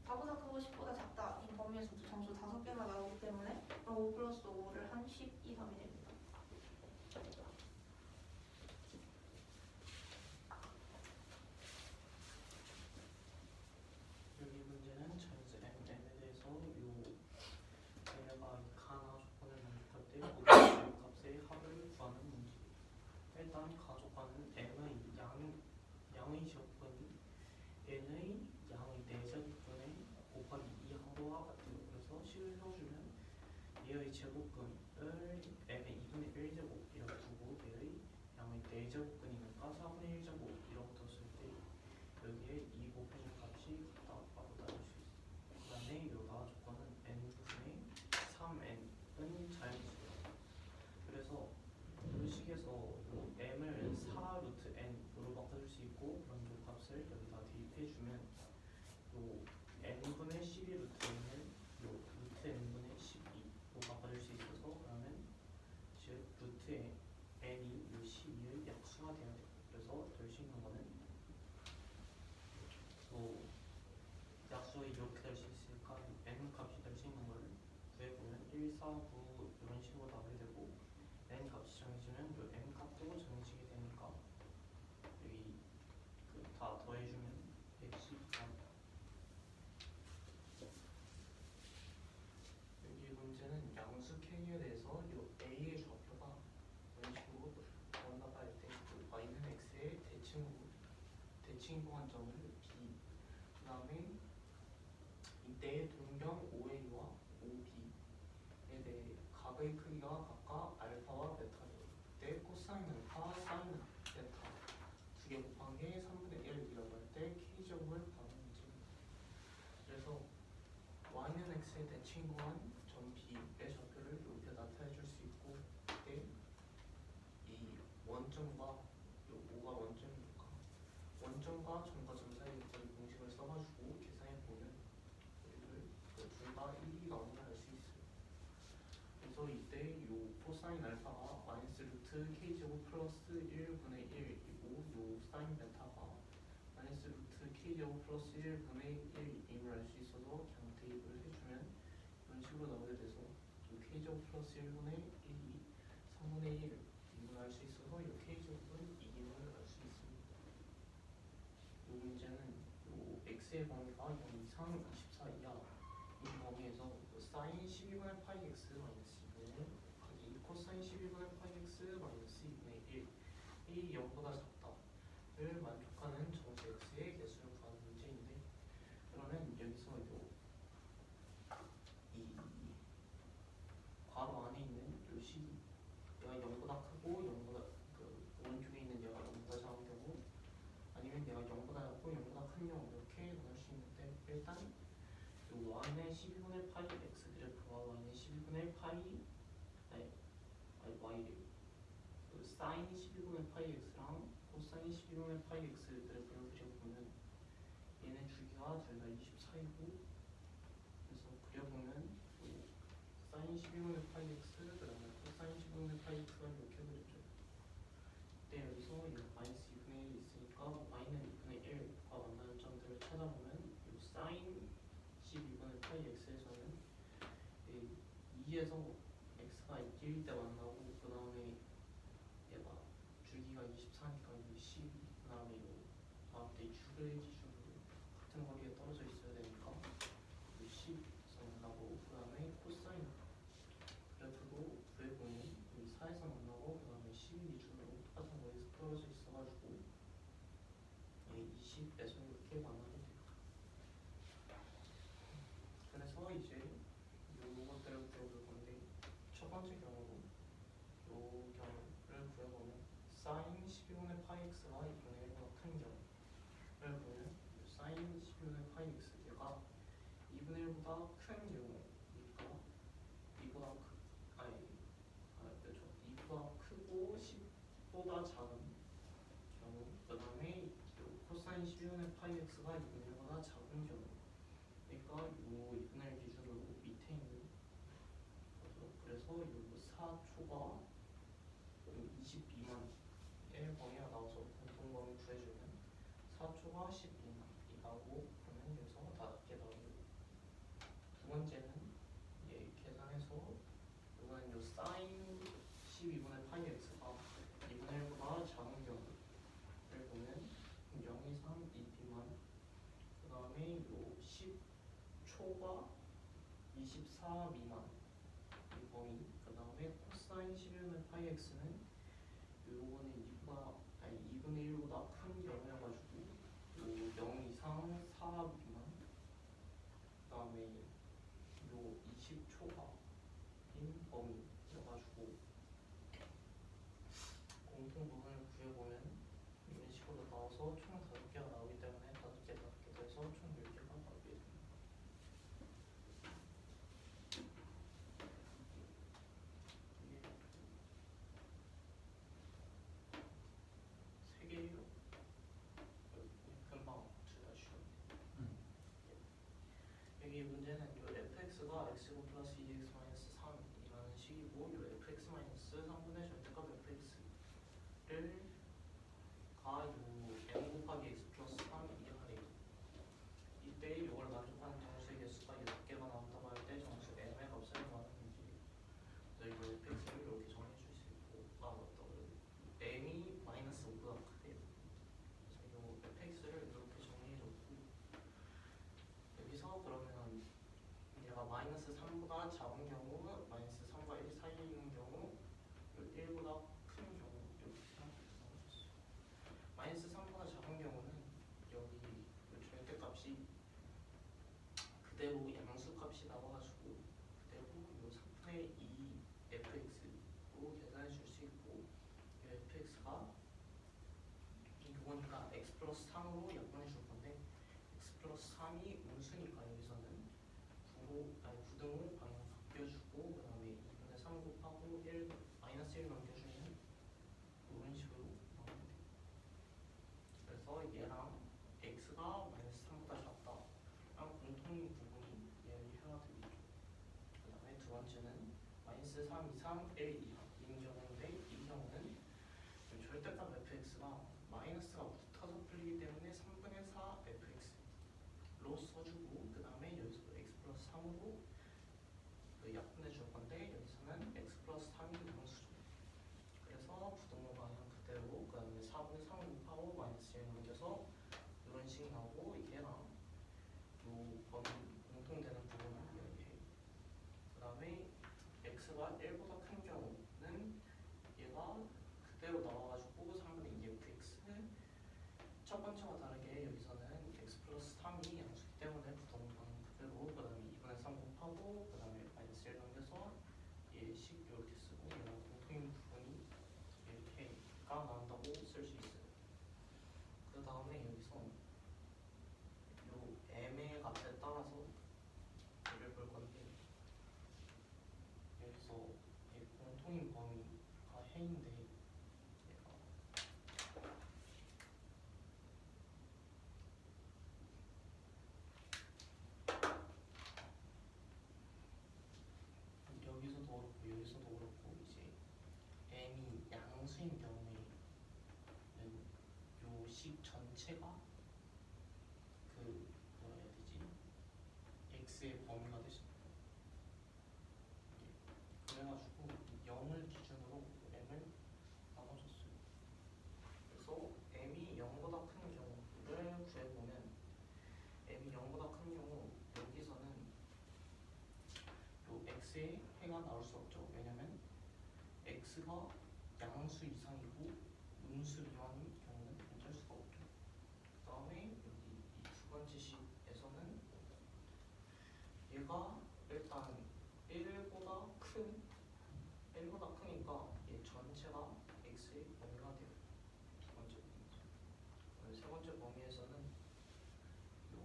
Speaker 2: 4보다 크고 10보다 작다 이 범위에서도 점수 5개가 나오기 때문에 그럼 5 플러스 5를 한 12 답이 됩니다.
Speaker 1: 여기 문제는 자연수 mn에 대해서 얘네가 가나 조건을 만족할 때 모든 값의 합을 구하는 문제. 일단 가족과는 m의 양의 적분이 n의 양의 4제곱분의 곱하기 2하고와 같아요. 그래서 식을 세워주면 얘의 제곱근을 m의 2분의 1제곱 이렇게 두고 얘의 양의 4제곱근이니까 4분의 1제곱 이렇게 뒀을 때 여기에 2 곱해준 값이 같다라고 따질 수 있어요. 그 다음에 요 조건은 n분의 3n은 자연수예요. 그래서 이 식에서 요 m을 4 루트 n으로 바꿔줄 수 있고 그런 요 값을 여기다 대입해주면 요 n분의 12 루트 n을 요 루트 n분의 12로 바꿔줄 수 있어서 그러면 즉 루트 n이 요 12의 약수가 되어야 돼요. 그래서 될 수 있는 거는 약수의 이렇게 될 수 있으니까 n 값이 될 수 있는 걸 구해보면 1, 4, 9 이런 식으로 나오게 되고 대칭구한 점을 B. 그 다음에 이때의 동경 OA와 OB에 대해 각의 크기가 각각 알파와 베타예요. 이때 코사인 알파, 사인 베타 두 개 곱한 게 3분의 1이라고 할 때 K제곱을 구하는 문제입니다. 그래서 y는 x에 대칭구한 점 B의 좌표를 이렇게 나타내 줄 수 있고, 이때 이 원점과 요 5가 원점이니까 원점과 점과 점 사이에 있던 공식을 써가지고 계산해 보면 우리들 둘다 1이 나오는 걸 알 수 있어요. 그래서 이때 요 코사인 알파가 마이너스 루트 k제곱 플러스 1분의 1이고 요 사인 베타가 마이너스 루트 k제곱 플러스 1분의 1임을 알 수 있어서 그냥 대입을 해주면 이런 식으로 나오게 돼서 요 k제곱 플러스 1분의 1이 3분의 1임을 알 수 있어서 요 k제곱은 2임을 알 수 있습니다. 요 문제는 요 x의 범위가 0 이상 24 이하 이 범위에서 사인 12분의 파이 x 마이너스 2분의 곱하기 코사인 12분의 파이 x 마이너스 2분의 1 이 0보다 작다를 만족하는 정수 x의 개수를 구하는 문제인데, 그러면 여기서 이 괄호 안에 있는 요 식이 얘가 0보다 크고 0보다 오른쪽에 있는 얘가 0보다 작은 경우, 아니면 얘가 0보다 작고 0보다 큰 경우 이렇게 나눌 수 있는데, 일단 요 y는 12분의 파이 x 그래프와 y는 12분의 파이 y를 그 사인 12분의 파이 x랑 코사인 12분의 파이 x 그래프를 그려보면 얘네 주기가 둘 다 24이고, 그래서 그려보면 사인 12분의 파이 x 그 다음에 코사인 12분의 파이 x가 이렇게 그려져요. 근데 여기서 얘가 마이너스 2분의 1이 있으니까 y는 2분의 1과 만나는 점들을 찾아보면 이 사인 12분의 파이 x에서는 2에서 x가 1일 때 만나고, 그 다음에 얘가 주기가 24니까 이 12, 그 다음에 이 다음 때 축을 기준으로 같은 거리에 떨어져 있어야 되니까 이 10에서 만나고, 그 다음에 코사인 그래프도 구해보면 이 4에서 만나고, 그 다음에 12 기준으로 똑같은 거리에서 떨어져 있어가지고 20에서 이렇게 만나게 돼요. 그래서 이제 요것들을 구해볼 건데, 첫 번째 경우로 요 경우를 구해보면 사인 12분의 파이 x가 2분의 1보다 큰 경우를 보면 사인 12분의 파이 x 얘가 2분의 1보다 큰 경우니까 이보다 그렇죠. 2보다 크고 10보다 작은 경우, 그 다음에 코사인 12분의 파이 x가 2분의 1보다 작은 경우, 그러니까 요 2분의 1 기준으로 밑에 있는 거죠. 그래서 요 4초가 20 미만의 범위가 나와서 공통범위 구해주면 4초가 10 미만이라고 하면 여기서 다섯 개 나오고, 두 번째는 계산해서 이거는 요 사인 12분의 파이 x가 2분의 1보다 작은 경우를 보면 0 이상 2 미만, 그 다음에 요 10초가 24 미만 이 범위, 그 다음에 코사인 12분의 파이 x는 요거는 2분의 1보다 큰 경우여가지고 요 0 이상 4 미만, 그 다음에 요 20초가 인 범위여가지고 공통부분을 구해보면 이런 식으로 나와서 총 5개가 나오기 때문에 5개 더해서 총 10개가 나오게 됩니다. 이게 3개예요. 금방 둘 다 쉬웠네. 여기 문제는 요 fx가 x제곱 플러스 2x 마이너스 3이라는 식이고, 요 fx 마이너스 3분의 절대값 fx를 가 요 m 곱하기 x 플러스 3 이하래요. 이때 이걸 만족하는 정수의 개수가 6개가 나온다고 할 때 정수 m의 값을 구하는 문제예요. 그래서 이거 fx를 이렇게 정해줄 수 있고, 맞다, m이 마이너스 5보다 크대요. 그래서 이 fx를 이렇게 정리해줬고, 여기서 그러면 얘가 마이너스 3보다 작은 경우, 마이너스 3과 1 사이에 있는 경우, 1보다 큰 경우 이렇게 생각해서 나와줬어요. 마이너스 3보다 작은 경우는 그대로 양수값이 나와가지고 그대로 요 3분의 2 fx로 계산해 줄 수 있고 이 fx가 이거니까 x 플러스 3으로 약분해 줄 건데 x 플러스 3이 음수니까 여기서는 9등호 방향 바뀌어주고 그 다음에 2분의 3 곱하고 1 마이너스 1 넘겨주면 이런 식으로 나오면 돼요. 그래서 얘랑 x가 마이너스 3보다 작다 랑 공통인 부분이 얘를 해가 되겠죠. 그 다음에 두 번째는 마이너스 3 이상 1 이하인 경우인데 이 경우는 절대값 fx가 마이너스가 붙어서 풀리기 때문에 3분의 4 fx로 써주고 그 다음에 여기서 x 플러스 3으로 약분해 줄 건데 여기서는 x 플러스 3이 양수죠. 그래서 부등호 방향 그대로 그 다음에 4분의 3 곱하고 마이너스 1 넘겨서 이런 식 나오고 얘랑 요 범위 공통되는 부분을 이야기해요. 그 다음에 x가 1보다 큰 경우는 얘가 그대로 나와가지고 3분의 2 fx 첫 번째와 다르게 여기서는 x 플러스 3이 양수기 때문에 부등호 방향 그대로 그 다음에 2분의 3 곱하고 그 다음에 마이너스 1 넘겨서 얘식 이렇게 쓰고 얘랑 공통인 부분이 이렇게가 나온다고 쓸 수 있어요. 그 다음에 여기서 요 m의 값에 따라서 얘를 볼 건데 여기서 이 공통인 범위가 해인데 얘가 여기서도 그렇고 여기서도 그렇고 이제 m이 양수인 경우에는 요 식 전체가 그 뭐라 해야 되지? x의 범위가 되십니다. 그래가지고 0을 기준으로 m을 나눠줬어요. 그래서 m이 0보다 큰 경우를 구해보면 m이 0보다 큰 경우 여기서는 요 x의 해가 나올 수 없죠. 왜냐면 x가 양수 이상이고 음수 미만인 경우는 존재할 수가 없죠. 그 다음에 여기 이 두 번째 식에서는 얘가 일단 1보다 크니까 얘 전체가 x의 범위가 돼요. 두 번째 범위에서. 세 번째 범위에서는 요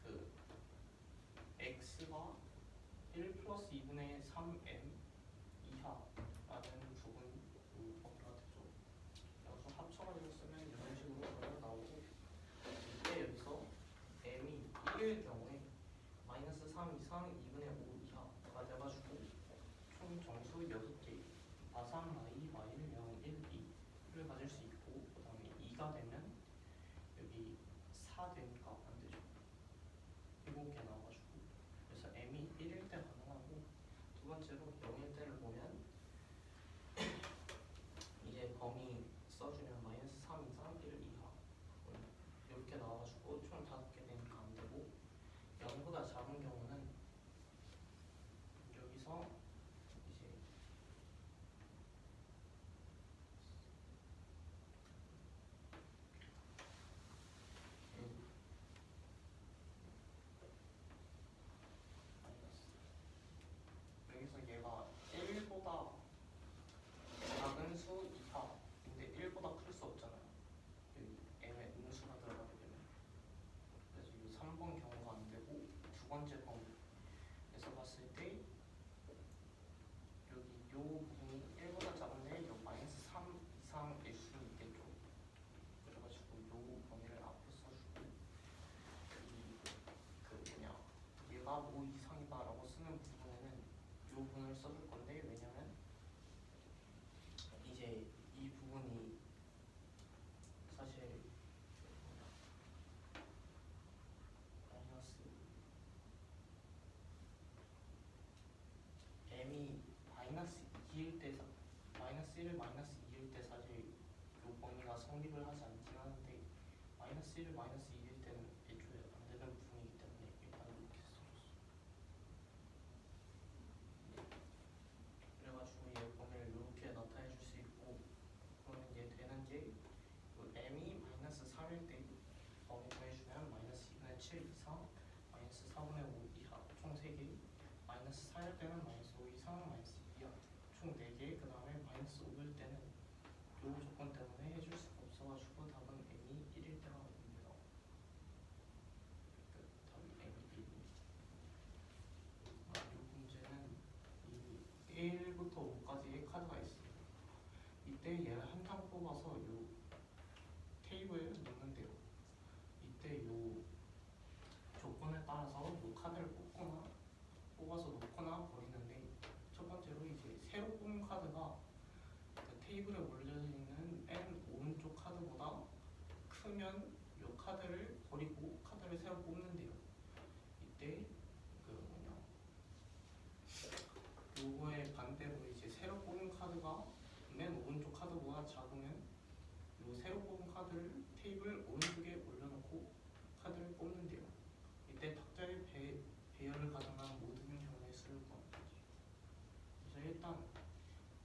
Speaker 1: 그 x가 1 플러스 2분의 3m 이하라는 부분이 요 범위가 되죠. 여기서 합쳐가지고 쓰면 이런 식으로 범위가 나오고 이때 여기서 m이 1일 경우에 마이너스 3 이상 2분의 5 이하가 돼가지고 총 정수 6개 마삼, 마이, 마일, 0, 1, 2를 가질 수 있고 그 다음에 2가 되면 여기 4 되니까 안 되죠. 7개 나와가지고 그래서 m이 1일 때 가능하고 두 번째로 0일 때를 보면 이제 범위 써주면 마이너스 3 이상 1 이하 이렇게 나와가지고 총 5개 되니까 안 되고 0보다 작은 경우는 여기서 이제 여기서 얘가 1보다 작은 수 이하인데 1보다 클 수 없잖아요. 여기 m에 음수가 들어가게 되면 그래서 이 3번 경우가 안 되고 두 번째 범위에서 봤을 때 여기 요 부분이 1보다 작은데 요 마이너스 3 이상일 수는 있겠죠. 그래가지고 요 범위를 앞에 써주고 얘가 뭐 이상이다라고 쓰는 부분에는 요 부분을 써줄 건데 왜냐면 이제 이 부분이 사실 마이너스 m이 마이너스 2일 때 마이너스 1, 마이너스 2일 때 사실 요 범위가 성립을 하지 않긴 하는데 마이너스 1, 마이너스 2일 때는 애초에 안 되는 부분이기 때문에 일단 이렇게 써줬어. 그래가지고 얘 범위를 이렇게 나타내 줄 수 있고 그러면 얘 되는 게 m이 마이너스 3일 때 범위 구해주면 마이너스 때는 마이너스 5 이상 마이너스 2야. 총 4개. 그 다음에 마이너스 5일 때는 요 조건 때문에 해줄 수가 없어가지고 답은 n이 1일 때가 됩니다. 답이 n이 1입니다. 이 문제는 이 1부터 5까지의 카드가 있어요. 이때 얘를 한 장 뽑아서 요 테이블에 놓는데요. 이때 요 조건에 따라서 요 카드를 뽑아서 놓거나 버리는데, 첫 번째로 이제 새로 뽑은 카드가 그 테이블에 올려져 있는 맨 오른쪽 카드보다 크면 요 카드를 버리고 카드를 새로 뽑는데요. 이때 그 요거의 반대로 이제 새로 뽑은 카드가 맨 오른쪽 카드보다 작으면 요 새로 뽑은 카드를 테이블 오른쪽에 올려놓고 카드를 뽑는데요. 이때 탁자의 배열을 가정한 모든 경우의 수를 구하는 거지. 그래서 일단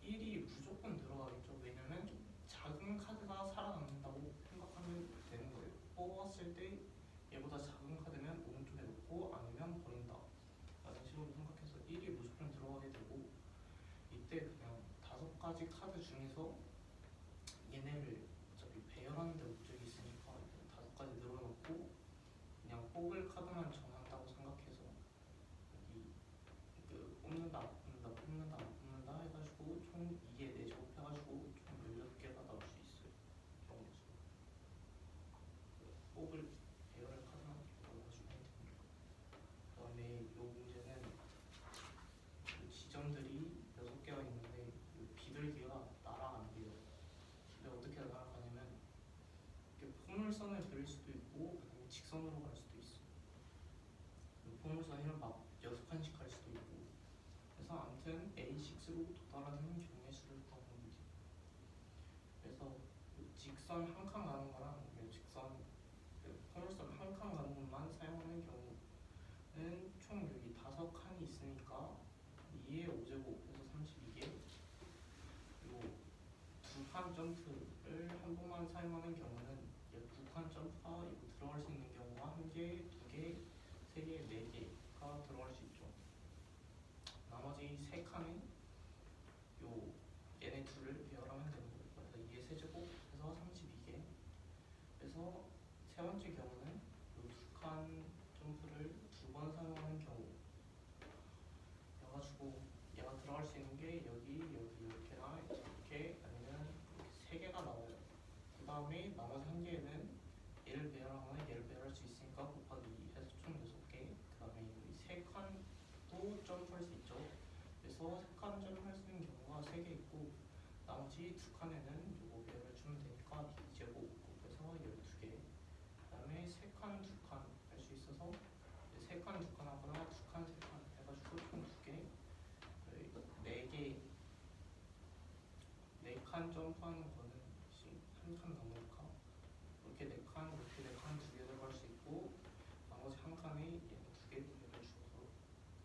Speaker 1: 1이 무조건 들어가겠죠. 왜냐면 작은 카드가 살아남는다고 생각하면 되는 거예요. 뽑았을 때 얘보다 작은 카드면 오른쪽에 놓고 아니면 버린다 라는 식으로 생각해서 1이 무조건 들어가게 되고, 이때 그냥 5가지 카드 중에서 얘네를 어차피 배열하는 데 목적이 있으니까 5가지 늘어놓고 그냥 뽑을 카드만 정한다고 생각해서 여기 그 뽑는다 안 뽑는다 뽑는다 안 뽑는다 해가지고 총 2개 내제곱해가지고 총 16개가 나올 수 있어요. 경우수 뽑을 배열을 카드만 넣어가지고 하면 됩니다. 그 다음에 이 문제는 그 지점들이 6개가 있는데 이 비둘기가 날아간대요. 근데 어떻게 날아가냐면 이렇게 포물선을 그릴 수도 있고 그다음에 직선으로 갈 수도 있어. 포물선이랑 막 6칸씩 갈 수도 있고. 그래서 아무튼 A6로 도달하는 경우의 수를 구하는 거지. 그래서 직선 한 칸 가는 거랑 직선 포물선 한 칸 가는 것만 사용하는 경우는 총 여기 5칸이 있으니까 2의 5제곱해서 32개. 그리고 2칸 점프를 한 번만 사용하는 경우는 2칸 점프가 이거 들어갈 수 있는 경우가 1개, 2개, 3개, 4개가 들어갈 수 있죠. 나머지 3칸은 요 얘네 둘을 배열하면 되는 거예요. 그래서 이게 세제곱해서 32개. 그래서 세 번째 경우는 요 2칸 점프를 2번 사용하는 경우 여가지고 얘가 들어갈 수 있는 게 여기 이렇게나 이렇게 아니면 이렇게 3개가 나와요. 그 다음에 나머지 1개는 얘를 배열하거나 얘를 배열할 수 있으니까 곱하기 2 해서 총 6개. 그 다음에 이 3칸도 점프할 수 있죠. 그래서 3칸 점프할 수 있는 경우가 3개 있고, 나머지 2칸에는 요거 배열을 주면 되니까 2제곱 곱해서 12개. 그 다음에 3칸 2칸 할 수 있어서 3칸 2칸 하거나 2칸 3칸 해가지고 총 2개. 4개 4칸 점프하는 거는 한 칸 넘으니까 이렇게 4칸 이렇게 4칸 2개 들어갈 수 있고, 나머지 한 칸에 얘는 2개 배열을 주어서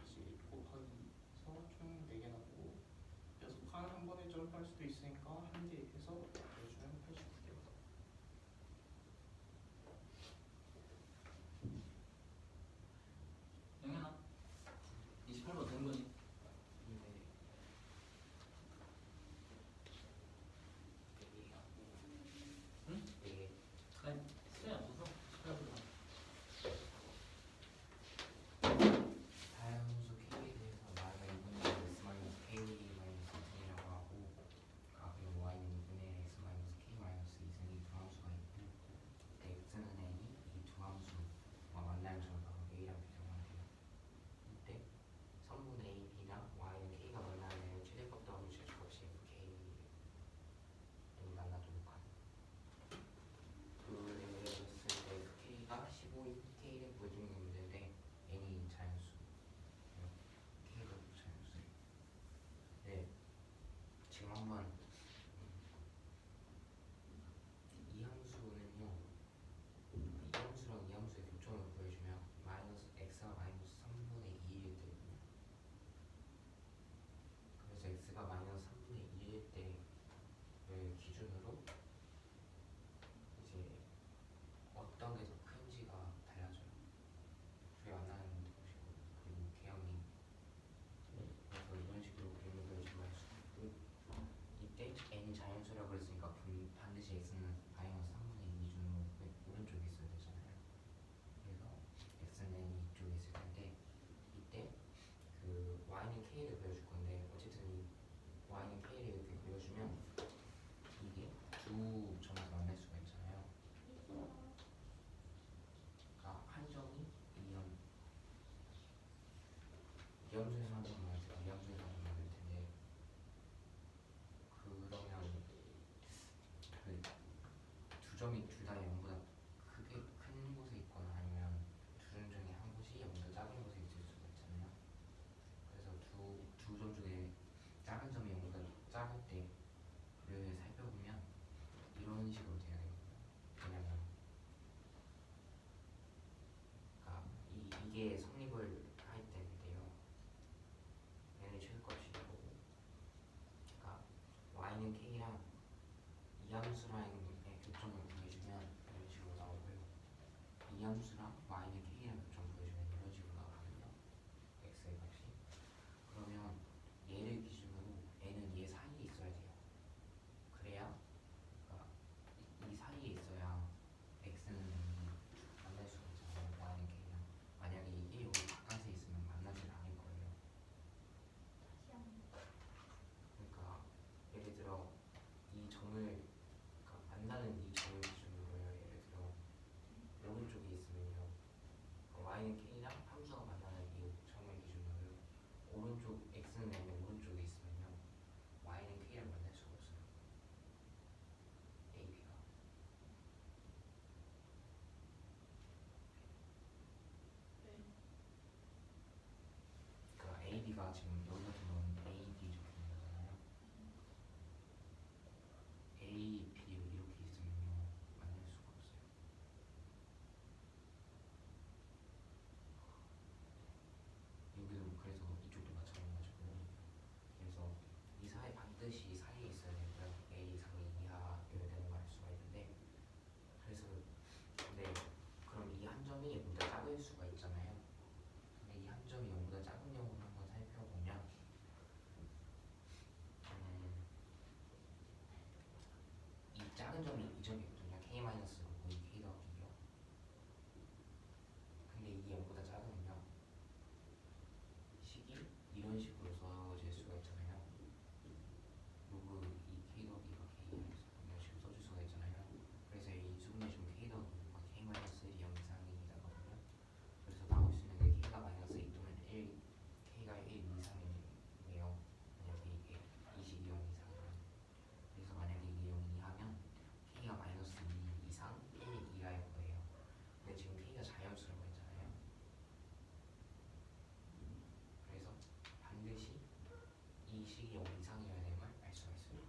Speaker 1: 이제 곱하기 해서 총 4개 나오고, 6칸 한 번에 점프할 수도 있으니까 1개 해서 배열주면 89개가 나와요.
Speaker 4: 영현아 28번 된 거니?
Speaker 5: 근데 얘기하고
Speaker 4: 응?
Speaker 5: 되게
Speaker 4: 아니 시간이 없어서 18번.
Speaker 5: 다양수 K에 대해서 말하면 2분의 S 마이너스 K 마이너스 K라고 하고, 그리고 Y는 2분의 S K를 그려줄 건데 어쨌든 이 Y는 K를 이렇게 그려주면 이게 두 점에서 만날 수가 있잖아요. 그러니까 한 점이 이함수에서 한 점 만날 테고 이함수에서 한 점 만날 텐데 그러면 그 두 점이 둘 다 0보다 크게 큰 곳에 있거나 아니면 두 점 중에 한 곳이 0보다 작은 곳에 있을 수가 있잖아요. 그래서 두 점 중에 작은 점이 0보다 작을 때를 살펴보면 이런 식으로 돼야 되거든요. 왜냐면 그러니까 이게 성립을 할 때인데요. 얘는 최소값이 이거고 그러니까 y는 k랑 이함수랑의 교점을 구해주면 이런 식으로 나오고요. 이함수랑 y는 k랑 교점 구해주면 이런 식으로 나오거든요. x의 값이. 그러면 얘를 기준으로 n은 얘 사이에 있어야 돼요. 그래야 그러니까 이 사이에 있어야 x는 만날 수가 있잖아요. y는 k랑. 만약에 이게 여기 바깥에 있으면 만나질 않을 거예요. 그러니까 예를 들어 이 점을 그러니까 만나는 이 점을 기준으로요. 예를 들어 오른쪽에 있으면요. y는 k랑 함수가 만나는 이 점을 기준으로요. 오른쪽 x는 n의 오른쪽에 있으면요. y는 k랑 만날 수가 없어요. ab가. 그러니까 ab가 지금 여기 같은 경우는 ab 이렇게 있는 거잖아요. A, B 이렇게 있으면요 만날 수가 없어요. 여기도 그래서 이쪽도 마찬가지고 그래서 이 사이 반드시 사이에 있어야 되고요. A 이상이 이하여야 되는 걸 알 수가 있는데 그래서 근데 그럼 이 한 점이 0보다 작을 수가 있잖아요. 근데 이 한 점이 0보다 작은 경우를 한번 살펴보면 이 작은 점이 이 점이거든요. k-로고 이 k 더하기요. 근데 이게 0보다 작으면요. 식이 이런 식으로 써질 수가 있잖아요. 로그 이 k 더하기가 k 이런 식으로 써줄 수가 있잖아요. 그래서 이 수분의 좀 k 더하기가 k-1 이상이 나거든요. 그래서 나올 수 있는 게 k가 마이너스 2 또는 1, k가 1 이상이에요. 만약에 이게 이 식이 0 이상이면. 그래서 만약에 이게 0 이하면 k가 마이너스 2 이상 1 이하일 거예요. 근데 지금 k가 자연수라고 했잖아요. 그래서 반드시 이 식이 0 이상이어야 되는 걸 알 수가 있어요.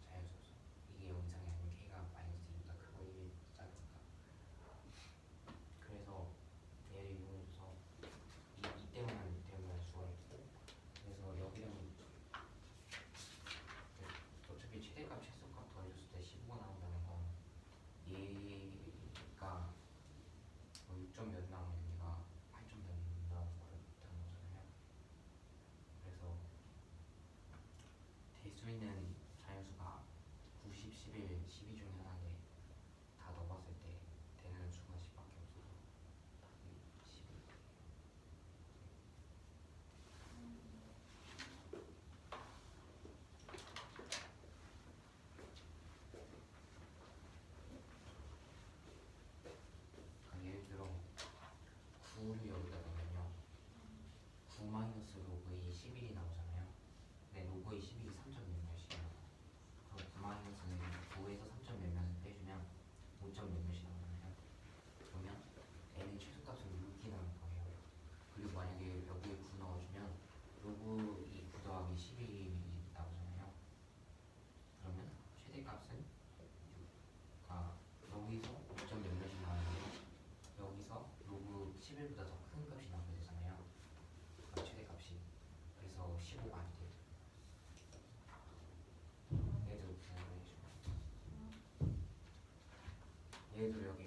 Speaker 5: 자연수로서. 이게 0 이상이 아니면 k가 마이너스 2보다 크고 1보다 작으니까. 그래서 얘를 이용해서 이때만 알 수가 있고 그래서 여기랑 어차피 최대값 최소값 더해줬을 때 15가 나온다는 건 얘가 뭐 6점 몇 나오면 얘가 8점 몇 나오는 거잖아요. 그래서 대수 있는 자연수가 90, 11, 12 중에 하나인데 다 넣어봤을 때 되는 수가 10밖에 없어서 답이 12. 예를 들어 9를 여기다 넣으면요 9 마이너스 로그의 11이 나오잖아요. 근데 로그의 11이 3점 몇몇이에요. 그럼 9 마이너스는 9에서 3점 몇몇을 빼주면 5점 몇몇이 나오잖아요. 그러면 n의 최소값은 6이 나올 거예요. 그리고 만약에 여기에 9 넣어주면 로그 이 9 더하기 11이 나오잖아요. 그러면 최대값은 6. 아, 여기서 5점 몇몇이 나오는데 여기서 로그 11보다 더 큰 값이 나오게 되잖아요. 그럼 최대값이. 그래서 15가 안 돼요. 얘도 계산을 해주면. 얘도 여기